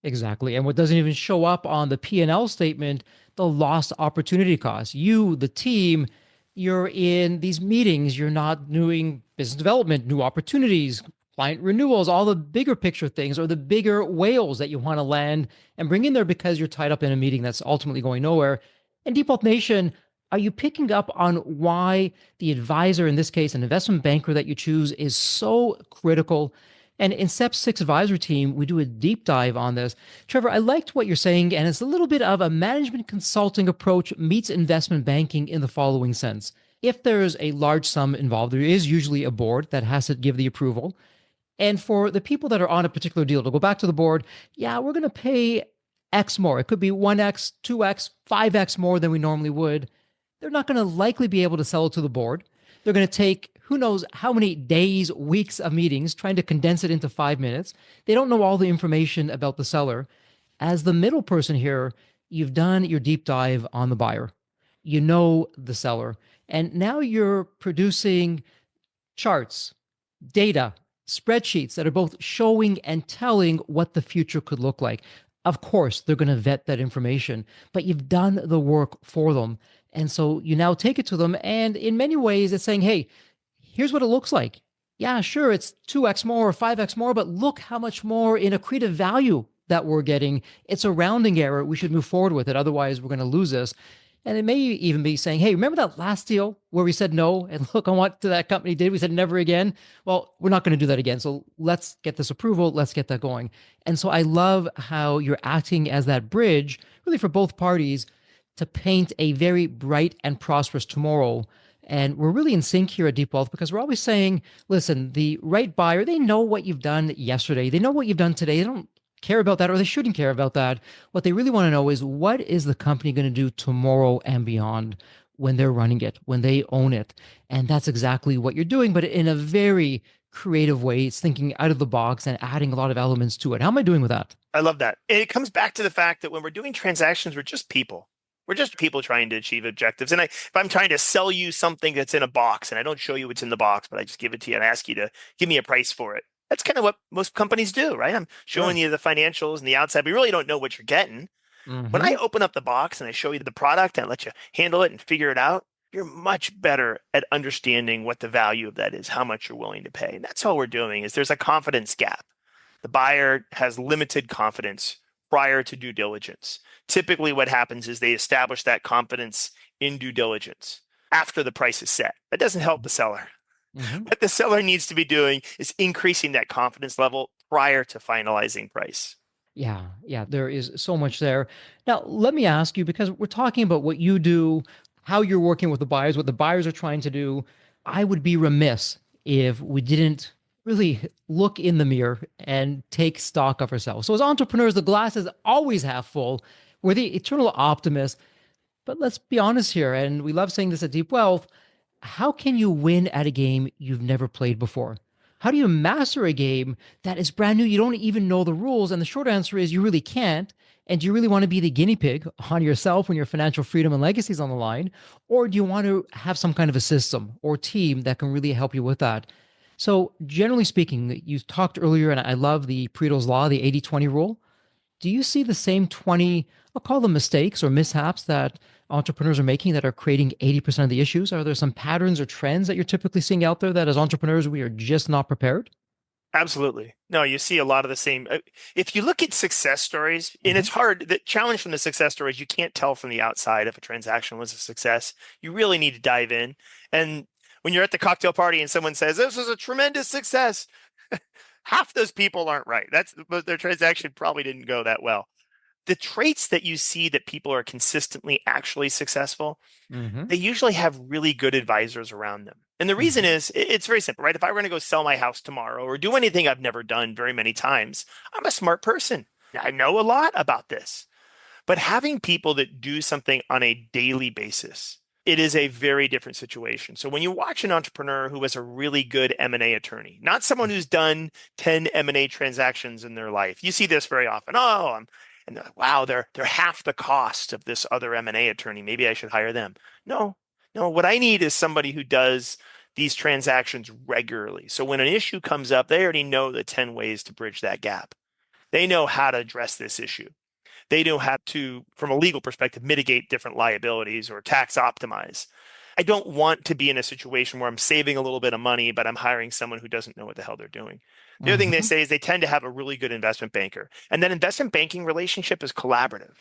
Exactly. And what doesn't even show up on the P&L statement, the lost opportunity cost. You, the team, you're in these meetings, you're not doing business development, new opportunities, client renewals, all the bigger picture things or the bigger whales that you want to land and bring in there because you're tied up in a meeting that's ultimately going nowhere. And Deep Wealth Nation, are you picking up on why the advisor, in this case, an investment banker that you choose, is so critical? And in Step 6 Advisor Team, we do a deep dive on this. Trevor, I liked what you're saying, and it's a little bit of a management consulting approach meets investment banking in the following sense. If there's a large sum involved, there is usually a board that has to give the approval. And for the people that are on a particular deal, to go back to the board, yeah, we're going to pay X more. It could be 1X, 2X, 5X more than we normally would. They're not going to likely be able to sell it to the board. They're going to take who knows how many days, weeks of meetings trying to condense it into 5 minutes. They don't know all the information about the seller. As the middle person here, you've done your deep dive on the buyer. You know the seller. And now you're producing charts, data, spreadsheets that are both showing and telling what the future could look like. Of course, they're going to vet that information, but you've done the work for them. And so you now take it to them. And in many ways, it's saying, hey, here's what it looks like. Yeah, sure, it's 2X more or 5X more, but look how much more in accretive value that we're getting. It's a rounding error. We should move forward with it. Otherwise, we're going to lose this. And it may even be saying, hey, remember that last deal where we said no? And look on what that company did. We said never again. Well, we're not going to do that again. So let's get this approval. Let's get that going. And so I love how you're acting as that bridge, really for both parties, to paint a very bright and prosperous tomorrow. And we're really in sync here at Deep Wealth because we're always saying, listen, the right buyer, they know what you've done yesterday. They know what you've done today. They don't care about that or they shouldn't care about that. What they really want to know is what is the company going to do tomorrow and beyond when they're running it, when they own it. And that's exactly what you're doing, but in a very creative way. It's thinking out of the box and adding a lot of elements to it. How am I doing with that? I love that. And it comes back to the fact that when we're doing transactions, we're just people. We're just people trying to achieve objectives. And if I'm trying to sell you something that's in a box and I don't show you what's in the box, but I just give it to you and ask you to give me a price for it. That's kind of what most companies do, right? I'm showing Sure. you the financials and the outside, but you really don't know what you're getting. When I Mm-hmm. open up the box and I show you the product and I let you handle it and figure it out, you're much better at understanding what the value of that is, how much you're willing to pay. And that's all we're doing is there's a confidence gap. The buyer has limited confidence prior to due diligence. Typically, what happens is they establish that confidence in due diligence after the price is set. That doesn't help the seller. Mm-hmm. What the seller needs to be doing is increasing that confidence level prior to finalizing price. Yeah, yeah, there is so much there. Now, let me ask you because we're talking about what you do, how you're working with the buyers, what the buyers are trying to do. I would be remiss if we didn't really look in the mirror and take stock of ourselves. So, as entrepreneurs, the glass is always half full. We're the eternal optimists. But let's be honest here, and we love saying this at Deep Wealth. How can you win at a game you've never played before? How do you master a game that is brand new? You don't even know the rules. And the short answer is you really can't. And do you really want to be the guinea pig on yourself when your financial freedom and legacy is on the line? Or do you want to have some kind of a system or team that can really help you with that? So, generally speaking, you talked earlier, and I love the Pareto's Law, the 80-20 rule. Do you see the same 20, I'll call them mistakes or mishaps that entrepreneurs are making that are creating 80% of the issues? Are there some patterns or trends that you're typically seeing out there that as entrepreneurs, we are just not prepared? Absolutely. No, you see a lot of the same. If you look at success stories, and Hmm. it's hard, the challenge from the success stories, you can't tell from the outside if a transaction was a success. You really need to dive in. And when you're at the cocktail party and someone says, this was a tremendous success, half those people aren't right. Their transaction probably didn't go that well. The traits that you see that people are consistently actually successful, Hmm. they usually have really good advisors around them. And the reason Hmm. is it's very simple, right? If I were going to go sell my house tomorrow or do anything I've never done very many times, I'm a smart person. I know a lot about this. But having people that do something on a daily basis, it is a very different situation. So when you watch an entrepreneur who is a really good M&A attorney, not someone who's done 10 M&A transactions in their life, you see this very often. And they're like, wow, they're half the cost of this other M&A attorney. Maybe I should hire them. No, no, what I need is somebody who does these transactions regularly. So when an issue comes up, they already know the 10 ways to bridge that gap. They know how to address this issue. They know how to, from a legal perspective, mitigate different liabilities or tax optimize. I don't want to be in a situation where I'm saving a little bit of money, but I'm hiring someone who doesn't know what the hell they're doing. The other thing they Hmm. say is they tend to have a really good investment banker. And that investment banking relationship is collaborative.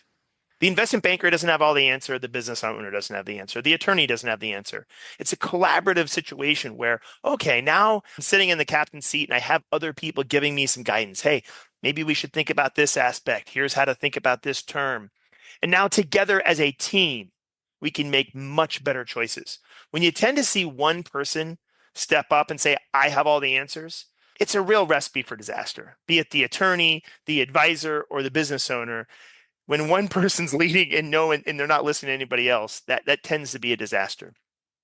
The investment banker doesn't have all the answer. The business owner doesn't have the answer. The attorney doesn't have the answer. It's a collaborative situation where, okay, now I'm sitting in the captain's seat and I have other people giving me some guidance. Hey, maybe we should think about this aspect. Here's how to think about this term. And now together as a team, we can make much better choices. When you tend to see one person step up and say, I have all the answers, it's a real recipe for disaster, be it the attorney, the advisor, or the business owner. When one person's leading and and they're not listening to anybody else, that tends to be a disaster.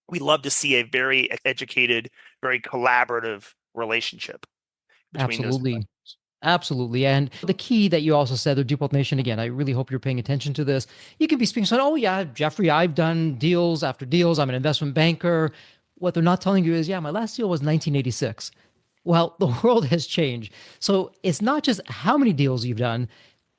We love to see a very educated, very collaborative relationship between those Absolutely. advisors. Absolutely. And the key that you also said, the Dupont Nation, again, I really hope you're paying attention to this. You can be speaking, saying, oh, yeah, Jeffrey, I've done deals after deals. I'm an investment banker. What they're not telling you is, yeah, my last deal was 1986. Well, the world has changed. So it's not just how many deals you've done,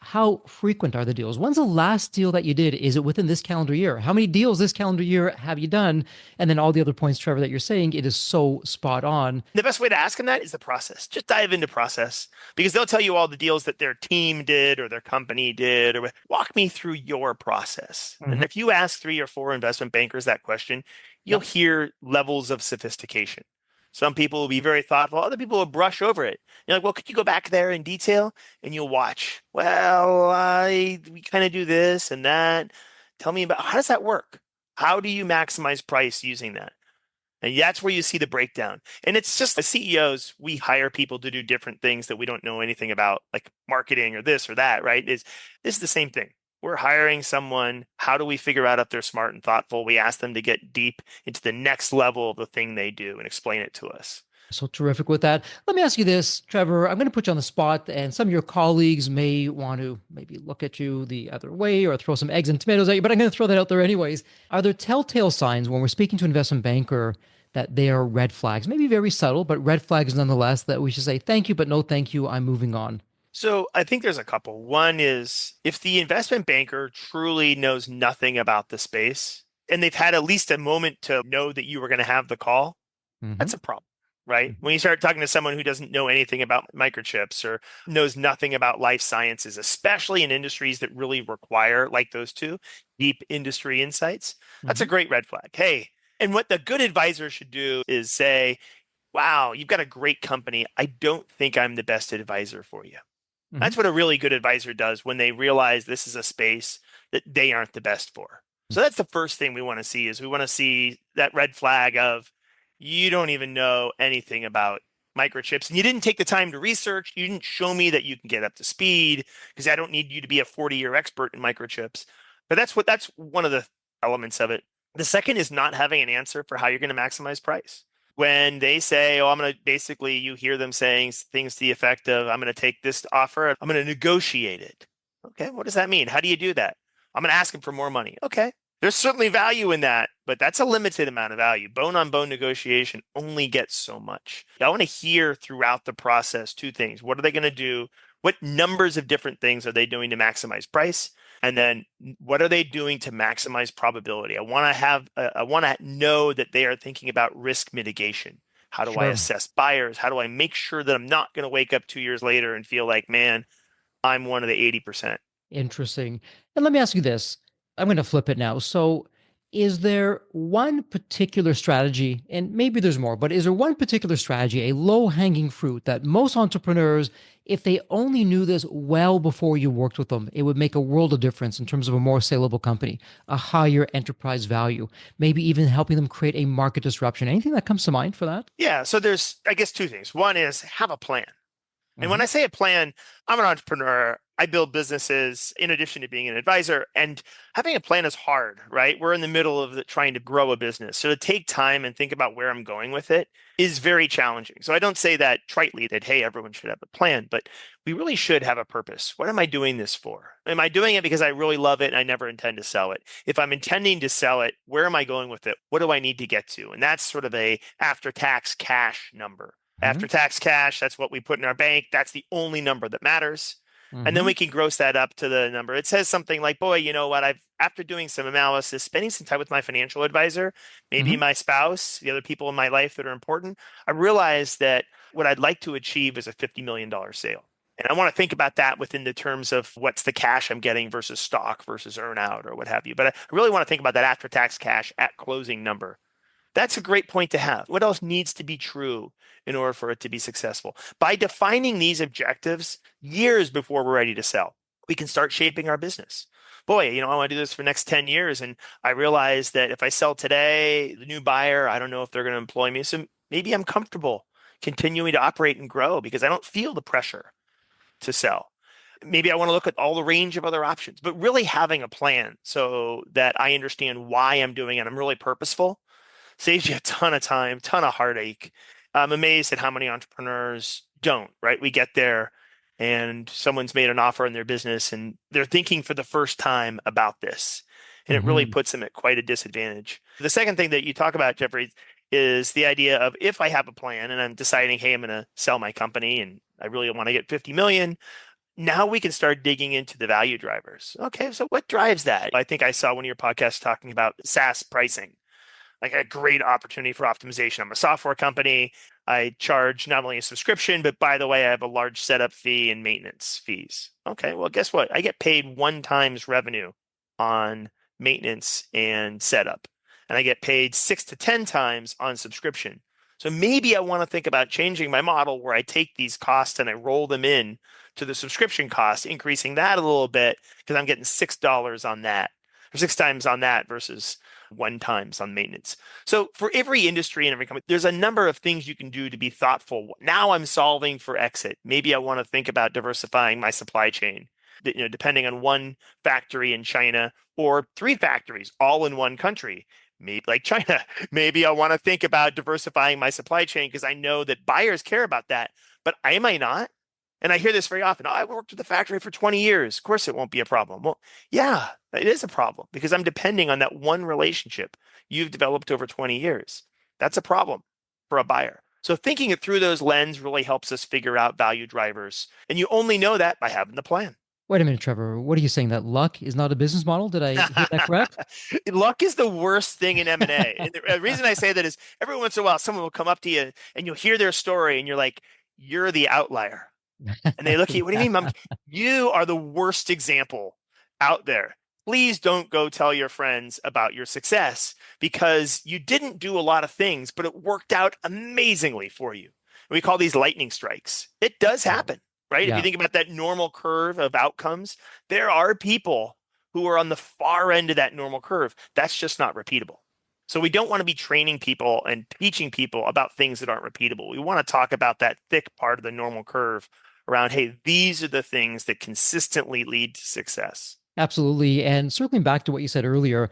how frequent are the deals? When's the last deal that you did? Is it within this calendar year? How many deals this calendar year have you done? And then all the other points, Trevor, that you're saying, it is so spot on. The best way to ask them that is the process. Just dive into process because they'll tell you all the deals that their team did or their company did, or walk me through your process. And Mhm. if you ask 3 or 4 investment bankers that question, you'll Yep. hear levels of sophistication. Some people will be very thoughtful, other people will brush over it. You're like, well, could you go back there in detail? And you'll watch. Well, we kind of do this and that. Tell me about how does that work? How do you maximize price using that? And that's where you see the breakdown. And it's just as CEOs, we hire people to do different things that we don't know anything about, like marketing or this or that, right? This is the same thing. We're hiring someone. How do we figure out if they're smart and thoughtful? We ask them to get deep into the next level of the thing they do and explain it to us. So terrific with that. Let me ask you this, Trevor. I'm going to put you on the spot, and some of your colleagues may want to maybe look at you the other way or throw some eggs and tomatoes at you, but I'm going to throw that out there anyways. Are there telltale signs when we're speaking to an investment banker that they are red flags? Maybe very subtle, but red flags nonetheless, that we should say, thank you, but no thank you. I'm moving on. So I think there's a couple. One is if the investment banker truly knows nothing about the space and they've had at least a moment to know that you were going to have the call, Hmm. that's a problem, right? When you start talking to someone who doesn't know anything about microchips or knows nothing about life sciences, especially in industries that really require, like those two, deep industry insights, that's a Hmm. great red flag. Hey, and what the good advisor should do is say, wow, you've got a great company. I don't think I'm the best advisor for you. Hmm. That's what a really good advisor does when they realize this is a space that they aren't the best for. So that's the first thing we want to see is we want to see that red flag of you don't even know anything about microchips and you didn't take the time to research. You didn't show me that you can get up to speed because I don't need you to be a 40-year expert in microchips. But that's one of the elements of it. The second is not having an answer for how you're going to maximize price when they say, oh, I'm going to basically, you hear them saying things to the effect of, I'm going to take this offer, I'm going to negotiate it. Okay, what does that mean? How do you do that? I'm going to ask them for more money. Okay, there's certainly value in that, but that's a limited amount of value. Bone on bone negotiation only gets so much. I want to hear throughout the process 2 things. What are they going to do? What numbers of different things are they doing to maximize price? And then what are they doing to maximize probability? I want to know that they are thinking about risk mitigation How do I Sure. assess buyers? How do I make sure that I'm not going to wake up 2 years later and feel like, man, I'm one of the 80%? Interesting. And let me ask you this. I'm going to flip it now. So, is there one particular strategy, and maybe there's more, but is there one particular strategy, a low hanging fruit that most entrepreneurs, if they only knew this well before you worked with them, it would make a world of difference in terms of a more saleable company, a higher enterprise value, maybe even helping them create a market disruption? Anything that comes to mind for that? Yeah. So there's, I guess, two things. One is have a plan. And when Hmm. I say a plan, I'm an entrepreneur. I build businesses in addition to being an advisor. And having a plan is hard, right? We're in the middle of trying to grow a business. So to take time and think about where I'm going with it is very challenging. So I don't say that tritely that, hey, everyone should have a plan, but we really should have a purpose. What am I doing this for? Am I doing it because I really love it and I never intend to sell it? If I'm intending to sell it, where am I going with it? What do I need to get to? And that's sort of a after-tax cash number. Hmm. After tax cash, that's what we put in our bank. That's the only number that matters. And then Hmm. we can gross that up to the number. It says something like, boy, you know what? After doing some analysis, spending some time with my financial advisor, maybe Hmm. my spouse, the other people in my life that are important, I realized that what I'd like to achieve is a $50 million sale. And I want to think about that within the terms of what's the cash I'm getting versus stock versus earn out or what have you. But I really want to think about that after tax cash at closing number. That's a great point to have. What else needs to be true in order for it to be successful? By defining these objectives years before we're ready to sell, we can start shaping our business. Boy, I want to do this for the next 10 years. And I realize that if I sell today, the new buyer, I don't know if they're going to employ me. So maybe I'm comfortable continuing to operate and grow because I don't feel the pressure to sell. Maybe I want to look at all the range of other options, but really having a plan so that I understand why I'm doing it. I'm really purposeful saves you a ton of time, ton of heartache. I'm amazed at how many entrepreneurs don't, right? We get there and someone's made an offer in their business and they're thinking for the first time about this. And it really Hmm. puts them at quite a disadvantage. The second thing that you talk about, Jeffrey, is the idea of if I have a plan and I'm deciding, hey, I'm going to sell my company and I really want to get 50 million, now we can start digging into the value drivers. Okay, so what drives that? I think I saw one of your podcasts talking about SaaS pricing, like a great opportunity for optimization. I'm a software company. I charge not only a subscription, but by the way, I have a large setup fee and maintenance fees. Okay, well, guess what? I get paid one times revenue on maintenance and setup, and I get paid 6 to 10 times on subscription. So maybe I want to think about changing my model where I take these costs and I roll them in to the subscription cost, increasing that a little bit because I'm getting $6 on that or 6 times on that versus one times on maintenance. So for every industry and every company, there's a number of things you can do to be thoughtful. Now I'm solving for exit. Maybe I want to think about diversifying my supply chain, depending on one factory in China or three factories all in one country. Maybe like China, maybe I want to think about diversifying my supply chain because I know that buyers care about that, but I might not. And I hear this very often. Oh, I worked with the factory for 20 years. Of course, it won't be a problem. Well, yeah, it is a problem because I'm depending on that one relationship you've developed over 20 years. That's a problem for a buyer. So thinking it through those lens really helps us figure out value drivers. And you only know that by having the plan. Wait a minute, Trevor. What are you saying? That luck is not a business model? Did I hear that correct? Luck is the worst thing in M&A. And the reason I say that is every once in a while, someone will come up to you and you'll hear their story and you're like, you're the outlier. And they look at you, what do you mean, Mom? You are the worst example out there. Please don't go tell your friends about your success because you didn't do a lot of things, but it worked out amazingly for you. We call these lightning strikes. It does Wow. happen, right? If you Yeah. think about that normal curve of outcomes, there are people who are on the far end of that normal curve. That's just not repeatable. So we don't want to be training people and teaching people about things that aren't repeatable. We want to talk about that thick part of the normal curve around, hey, these are the things that consistently lead to success. Absolutely. And circling back to what you said earlier,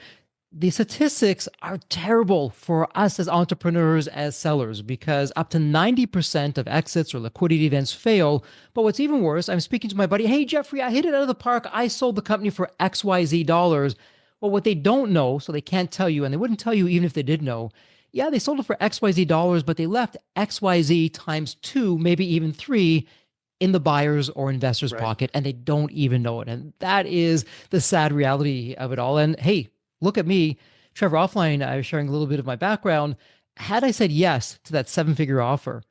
the statistics are terrible for us as entrepreneurs, as sellers, because up to 90% of exits or liquidity events fail. But what's even worse, I'm speaking to my buddy, hey, Jeffrey, I hit it out of the park. I sold the company for XYZ dollars. Well, what they don't know, so they can't tell you, and they wouldn't tell you even if they did know, yeah, they sold it for XYZ dollars, but they left XYZ times two, maybe even three in the buyer's or investor's Right. pocket, and they don't even know it. And that is the sad reality of it all. And hey, look at me, Trevor. Offline, I was sharing a little bit of my background. Had I said yes to that 7 figure offer,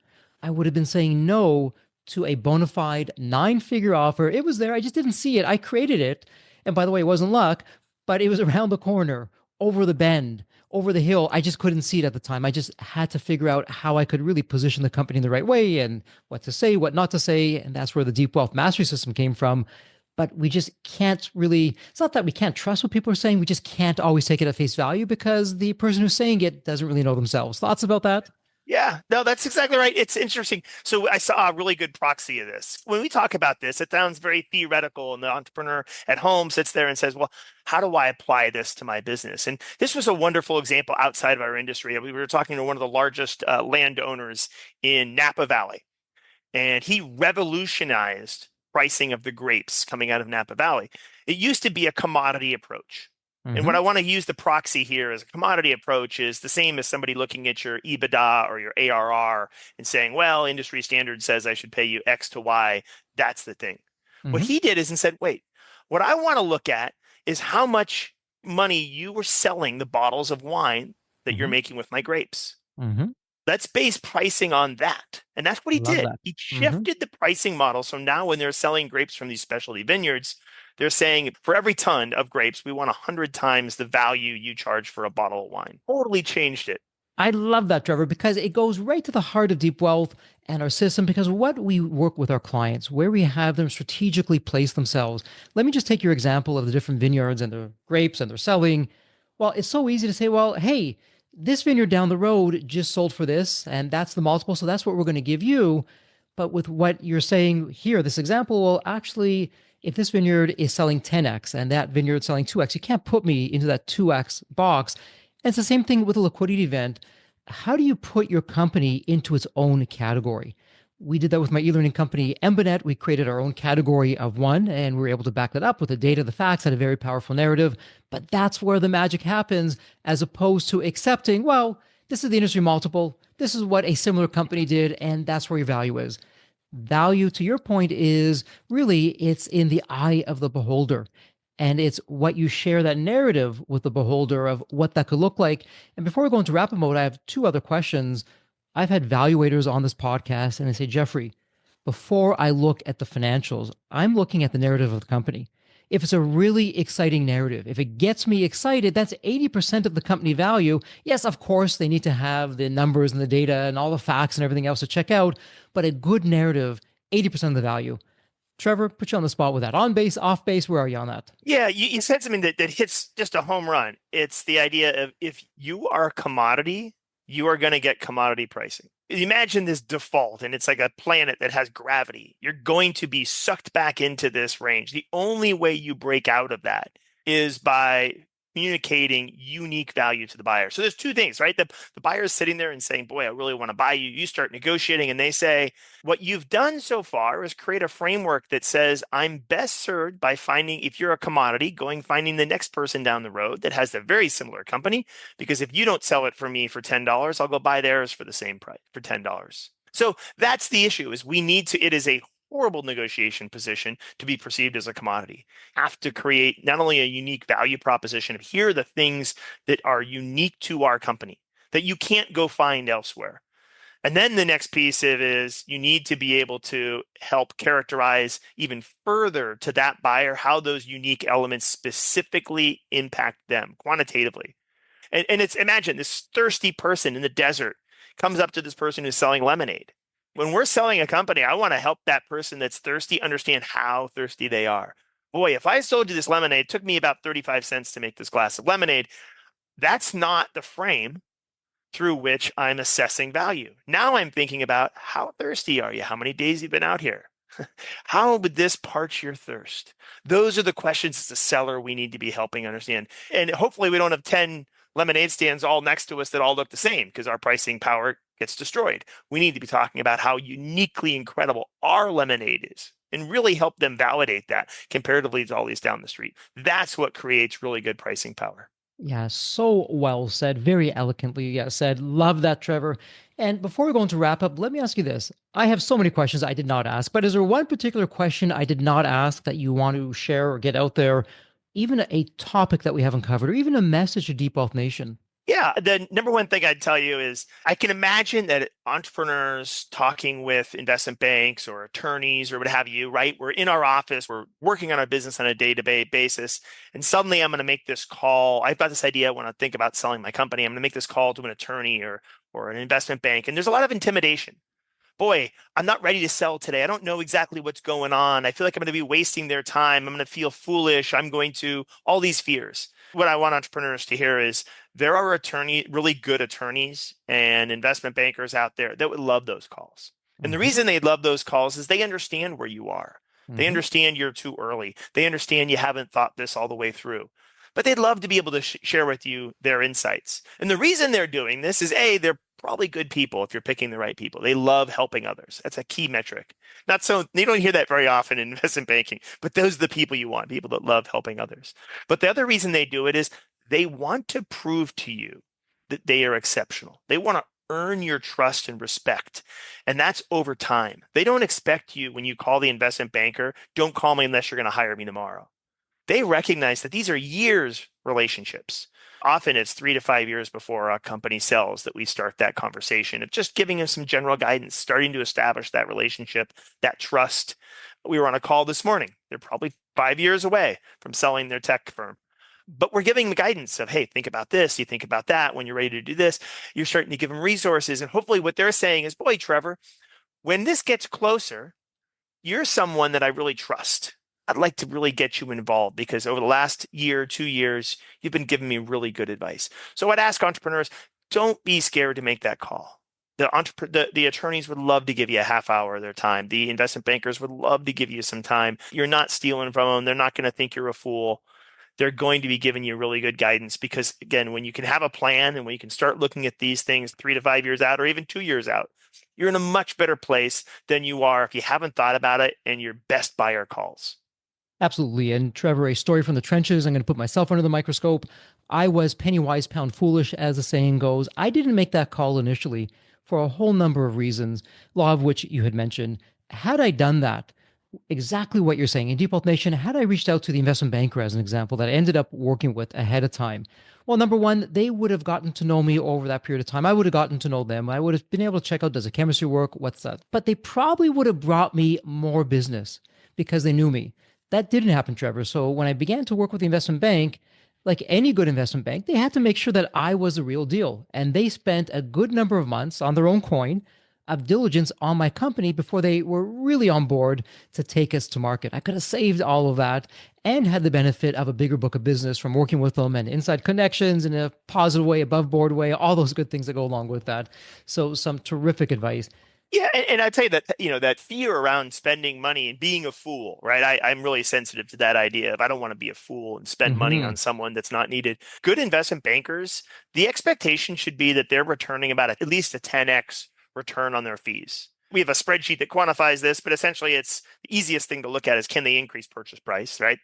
I would have been saying no to a bona fide 9 figure offer. It was there. I just didn't see it. I created it. And by the way, it wasn't luck, but it was around the corner, over the bend, over the hill. I just couldn't see it at the time. I just had to figure out how I could really position the company in the right way and what to say, what not to say. And that's where the deep wealth mastery system came from. But we just can't really, it's not that we can't trust what people are saying. We just can't always take it at face value because the person who's saying it doesn't really know themselves. Thoughts about that? Yeah, no, that's exactly right. It's interesting. So I saw a really good proxy of this. When we talk about this, it sounds very theoretical, and the entrepreneur at home sits there and says, well, how do I apply this to my business? And this was a wonderful example outside of our industry. We were talking to one of the largest landowners in Napa Valley, and he revolutionized pricing of the grapes coming out of Napa Valley. It used to be a commodity approach. And what Mm-hmm. I want to use the proxy here as a commodity approach is the same as somebody looking at your EBITDA or your ARR and saying, well, industry standard says I should pay you X to Y. That's the thing. What Mm-hmm. he did is and said, wait, what I want to look at is how much money you were selling the bottles of wine that you're Mm-hmm. making with my grapes. Mm-hmm. Let's base pricing on that. And that's what he Love did. that. He Mm-hmm. shifted the pricing model. So now when they're selling grapes from these specialty vineyards, they're saying for every ton of grapes, we want 100 times the value you charge for a bottle of wine. Totally changed it. I love that, Trevor, because it goes right to the heart of deep wealth and our system. Because what we work with our clients, where we have them strategically place themselves. Let me just take your example of the different vineyards and the grapes and they're selling. Well, it's so easy to say, well, hey, this vineyard down the road just sold for this, and that's the multiple. So that's what we're going to give you. But with what you're saying here, this example, well, actually, if this vineyard is selling 10x and that vineyard selling 2x, you can't put me into that 2x box. And it's the same thing with a liquidity event. How do you put your company into its own category? We did that with my e-learning company, Embonet. We created our own category of one, and we were able to back that up with the data, the facts, had a very powerful narrative. But that's where the magic happens, as opposed to accepting, well, this is the industry multiple. This is what a similar company did, and that's where your value is. Value, to your point, is really it's in the eye of the beholder. And it's what you share that narrative with the beholder of what that could look like. And before we go into rapid mode, I have two other questions. I've had valuators on this podcast, and they say, Jeffrey, before I look at the financials, I'm looking at the narrative of the company. If it's a really exciting narrative, if it gets me excited, that's 80% of the company value. Yes, of course, they need to have the numbers and the data and all the facts and everything else to check out, but a good narrative, 80% of the value. Trevor, put you on the spot with that. On base, off base, where are you on that? Yeah, you said something that hits just a home run. It's the idea of if you are a commodity, you are going to get commodity pricing. Imagine this default, and it's like a planet that has gravity. You're going to be sucked back into this range. The only way you break out of that is by communicating unique value to the buyer. So there's two things, right? The buyer is sitting there and saying, boy, I really want to buy you. You start negotiating, and they say, what you've done so far is create a framework that says, I'm best served by finding, if you're a commodity, finding the next person down the road that has a very similar company. Because if you don't sell it for me for $10, I'll go buy theirs for the same price, for $10. So that's the issue is it is a horrible negotiation position to be perceived as a commodity. Have to create not only a unique value proposition, but here are the things that are unique to our company that you can't go find elsewhere. And then the next piece of it is you need to be able to help characterize even further to that buyer how those unique elements specifically impact them quantitatively. And it's imagine this thirsty person in the desert comes up to this person who's selling lemonade. When we're selling a company, I want to help that person that's thirsty understand how thirsty they are. Boy, if I sold you this lemonade, it took me about 35 cents to make this glass of lemonade. That's not the frame through which I'm assessing value. Now I'm thinking about how thirsty are you? How many days you've been out here? How would this parch your thirst? Those are the questions as a seller we need to be helping understand. And hopefully we don't have 10 lemonade stands all next to us that all look the same because our pricing power gets destroyed. We need to be talking about how uniquely incredible our lemonade is and really help them validate that comparatively to all these down the street. That's what creates really good pricing power. Yeah, so well said. Very eloquently said. Love that, Trevor. And before we go into wrap up, let me ask you this. I have so many questions I did not ask, but is there one particular question I did not ask that you want to share or get out there? Even a topic that we haven't covered, or even a message to Deep Wealth Nation? Yeah, the number one thing I'd tell you is I can imagine that entrepreneurs talking with investment banks or attorneys or what have you, right? We're in our office, we're working on our business on a day-to-day basis, and suddenly I'm going to make this call. I've got this idea when I think about selling my company. I'm going to make this call to an attorney or an investment bank, and there's a lot of intimidation. Boy, I'm not ready to sell today. I don't know exactly what's going on. I feel like I'm going to be wasting their time. I'm going to feel foolish. I'm going to all these fears. What I want entrepreneurs to hear is there are really good attorneys and investment bankers out there that would love those calls. And the Hmm. reason they love those calls is they understand where you are. They Hmm. understand you're too early. They understand you haven't thought this all the way through. But they'd love to be able to share with you their insights. And the reason they're doing this is A, they're probably good people if you're picking the right people. They love helping others. That's a key metric. Not so you don't hear that very often in investment banking, but those are the people you want, people that love helping others. But the other reason they do it is they want to prove to you that they are exceptional. They want to earn your trust and respect. And that's over time. They don't expect you when you call the investment banker, don't call me unless you're going to hire me tomorrow. They recognize that these are years relationships. Often it's 3 to 5 years before a company sells that we start that conversation of just giving them some general guidance, starting to establish that relationship, that trust. We were on a call this morning. They're probably 5 years away from selling their tech firm. But we're giving them guidance of, hey, think about this, you think about that. When you're ready to do this, you're starting to give them resources. And hopefully what they're saying is, boy, Trever, when this gets closer, you're someone that I really trust. I'd like to really get you involved because over the last year, 2 years, you've been giving me really good advice. So I'd ask entrepreneurs, don't be scared to make that call. The attorneys would love to give you a half hour of their time. The investment bankers would love to give you some time. You're not stealing from them. They're not going to think you're a fool. They're going to be giving you really good guidance because, again, when you can have a plan and when you can start looking at these things 3 to 5 years out or even 2 years out, you're in a much better place than you are if you haven't thought about it and your best buyer calls. Absolutely. And Trevor, a story from the trenches. I'm going to put myself under the microscope. I was penny wise, pound foolish, as the saying goes. I didn't make that call initially for a whole number of reasons, a lot of which you had mentioned. Had I done that, exactly what you're saying in Default Nation, had I reached out to the investment banker as an example that I ended up working with ahead of time, well, number one, they would have gotten to know me over that period of time. I would have gotten to know them. I would have been able to check out, does the chemistry work? What's that? But they probably would have brought me more business because they knew me. That didn't happen, Trevor. So when I began to work with the investment bank, like any good investment bank, they had to make sure that I was the real deal. And they spent a good number of months on their own coin of diligence on my company before they were really on board to take us to market. I could have saved all of that and had the benefit of a bigger book of business from working with them and inside connections in a positive way, above board way, all those good things that go along with that. So some terrific advice. Yeah, and I'd say that that fear around spending money and being a fool, right? I'm really sensitive to that idea of I don't want to be a fool and spend money Mm-hmm. on someone that's not needed. Good investment bankers, the expectation should be that they're returning about at least a 10x return on their fees. We have a spreadsheet that quantifies this, but essentially it's the easiest thing to look at is can they increase purchase price, right?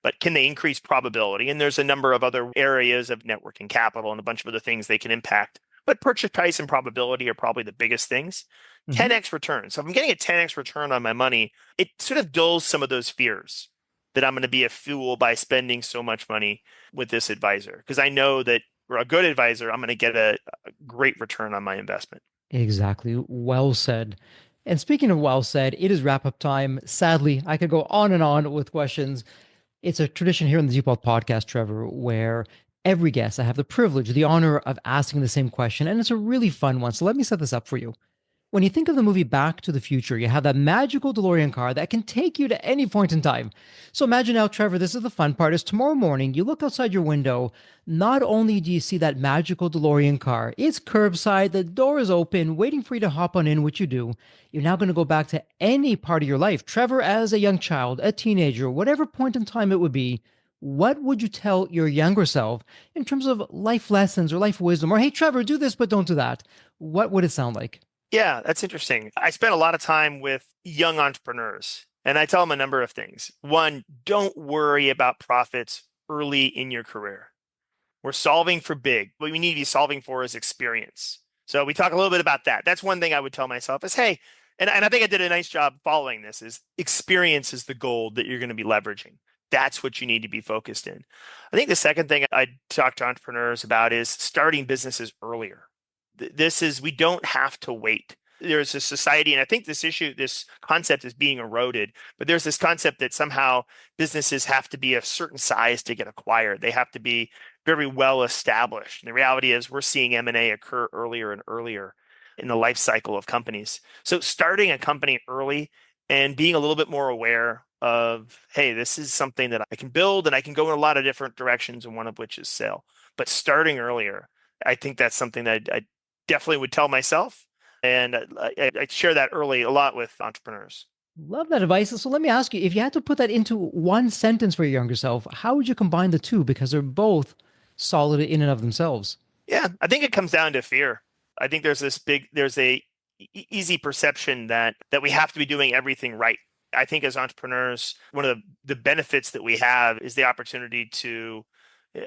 But can they increase probability? And there's a number of other areas of networking capital and a bunch of other things they can impact. But purchase price and probability are probably the biggest things. Mm-hmm. 10x return. So if I'm getting a 10x return on my money, it sort of dulls some of those fears that I'm going to be a fool by spending so much money with this advisor. Because I know that for a good advisor, I'm going to get a great return on my investment. Exactly. Well said. And speaking of well said, it is wrap up time. Sadly, I could go on and on with questions. It's a tradition here in the Default podcast, Trevor, where every guest I have the privilege, the honor of asking the same question. And it's a really fun one. So let me set this up for you. When you think of the movie Back to the Future, you have that magical DeLorean car that can take you to any point in time. So imagine now, Trevor, this is the fun part, is tomorrow morning, you look outside your window, not only do you see that magical DeLorean car, it's curbside, the door is open, waiting for you to hop on in, which you do. You're now going to go back to any part of your life. Trevor, as a young child, a teenager, whatever point in time it would be, what would you tell your younger self in terms of life lessons or life wisdom? Or, hey, Trevor, do this, but don't do that. What would it sound like? Yeah, that's interesting. I spent a lot of time with young entrepreneurs, and I tell them a number of things. One, don't worry about profits early in your career. We're solving for big. What we need to be solving for is experience. So we talk a little bit about that. That's one thing I would tell myself is, hey, and I think I did a nice job following this, is experience is the gold that you're going to be leveraging. That's what you need to be focused in. I think the second thing I talk to entrepreneurs about is starting businesses earlier. This is, we don't have to wait. There's a society, and I think this concept is being eroded, but there's this concept that somehow businesses have to be a certain size to get acquired. They have to be very well established. And the reality is we're seeing M&A occur earlier and earlier in the life cycle of companies. So starting a company early and being a little bit more aware of, hey, this is something that I can build and I can go in a lot of different directions, and one of which is sale. But starting earlier, I think that's something that I definitely would tell myself. And I share that early a lot with entrepreneurs. Love that advice. So let me ask you, if you had to put that into one sentence for your younger self, how would you combine the two? Because they're both solid in and of themselves. Yeah, I think it comes down to fear. I think there's a easy perception that we have to be doing everything right. I think as entrepreneurs, one of the benefits that we have is the opportunity to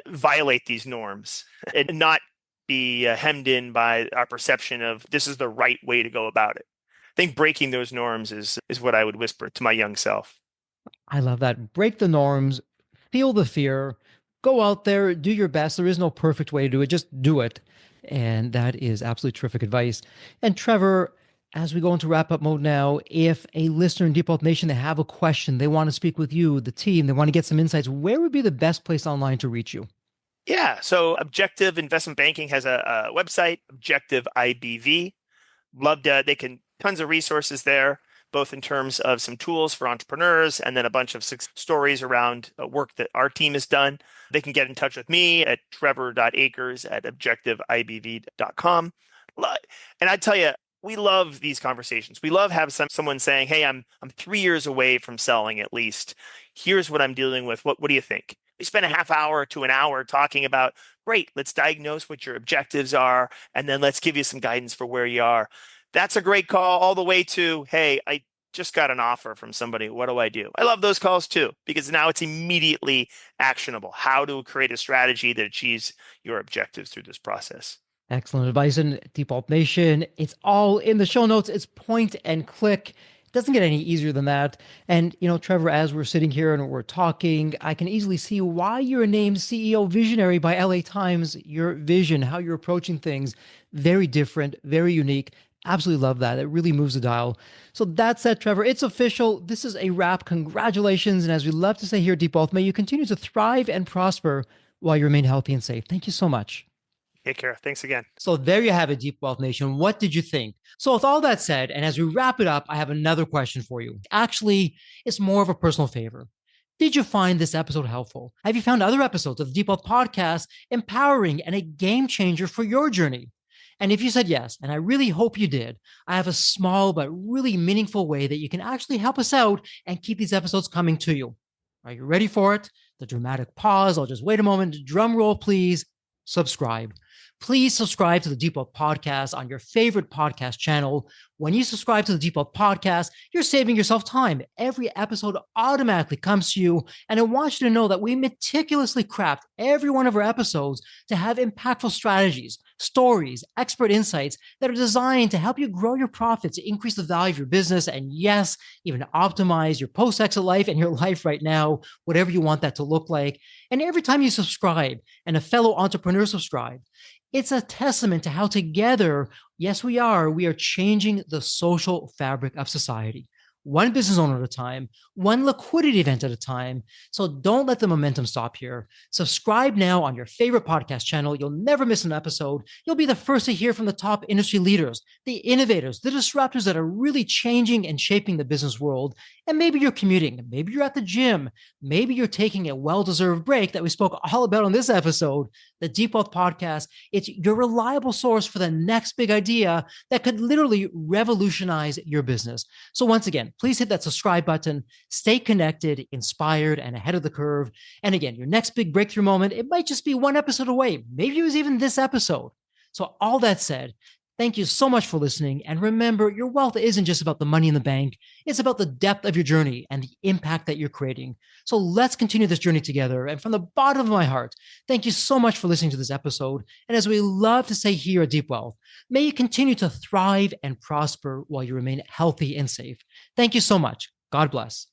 violate these norms and not be hemmed in by our perception of this is the right way to go about it. I think breaking those norms is what I would whisper to my young self. I love that. Break the norms, feel the fear, go out there, do your best. There is no perfect way to do it, just do it. And that is absolutely terrific advice. And Trever, as we go into wrap up mode now, if a listener in Deep Wealth Nation, they have a question, they want to speak with you, the team, they want to get some insights, where would be the best place online to reach you? Yeah, so Objective Investment Banking has a website, Objective IBV. They can, tons of resources there, both in terms of some tools for entrepreneurs and then a bunch of stories around work that our team has done. They can get in touch with me at trever.acers@objectiveibv.com. And I tell you, we love these conversations. We love having someone saying, "Hey, I'm 3 years away from selling at least. Here's what I'm dealing with. What do you think?" We spend a half hour to an hour talking about, great, let's diagnose what your objectives are, and then let's give you some guidance for where you are. That's a great call, all the way to, hey, I just got an offer from somebody. What do I do? I love those calls too, because now it's immediately actionable. How to create a strategy that achieves your objectives through this process. Excellent advice. And Deep Wealth Nation, it's all in the show notes. It's point and click. It doesn't get any easier than that. And, Trever, as we're sitting here and we're talking, I can easily see why you're named CEO Visionary by LA Times. Your vision, how you're approaching things, very different, very unique. Absolutely love that. It really moves the dial. So that said, Trever, it's official. This is a wrap. Congratulations. And as we love to say here at Deep Wealth, may you continue to thrive and prosper while you remain healthy and safe. Thank you so much. Take care. Thanks again. So there you have it, Deep Wealth Nation. What did you think? So with all that said, and as we wrap it up, I have another question for you. Actually, it's more of a personal favor. Did you find this episode helpful? Have you found other episodes of the Deep Wealth Podcast empowering and a game changer for your journey? And if you said yes, and I really hope you did, I have a small but really meaningful way that you can actually help us out and keep these episodes coming to you. Are you ready for it? The dramatic pause. I'll just wait a moment. Drum roll, please. Subscribe. Please subscribe to the Deep Wealth Podcast on your favorite podcast channel. When you subscribe to the Deep Wealth Podcast, you're saving yourself time. Every episode automatically comes to you. And I want you to know that we meticulously craft every one of our episodes to have impactful strategies, stories, expert insights that are designed to help you grow your profits, increase the value of your business, and yes, even optimize your post-exit life and your life right now, whatever you want that to look like. And every time you subscribe and a fellow entrepreneur subscribe, it's a testament to how together, yes, we are changing the social fabric of society. One business owner at a time, one liquidity event at a time. So don't let the momentum stop here. Subscribe now on your favorite podcast channel. You'll never miss an episode. You'll be the first to hear from the top industry leaders, the innovators, the disruptors that are really changing and shaping the business world. And maybe you're commuting, maybe you're at the gym, maybe you're taking a well-deserved break that we spoke all about on this episode. The Deep Wealth Podcast, it's your reliable source for the next big idea that could literally revolutionize your business. So once again, please hit that subscribe button, stay connected, inspired, and ahead of the curve. And again, your next big breakthrough moment, it might just be one episode away. Maybe it was even this episode. So all that said, thank you so much for listening. And remember, your wealth isn't just about the money in the bank. It's about the depth of your journey and the impact that you're creating. So let's continue this journey together. And from the bottom of my heart, thank you so much for listening to this episode. And as we love to say here at Deep Wealth, may you continue to thrive and prosper while you remain healthy and safe. Thank you so much. God bless.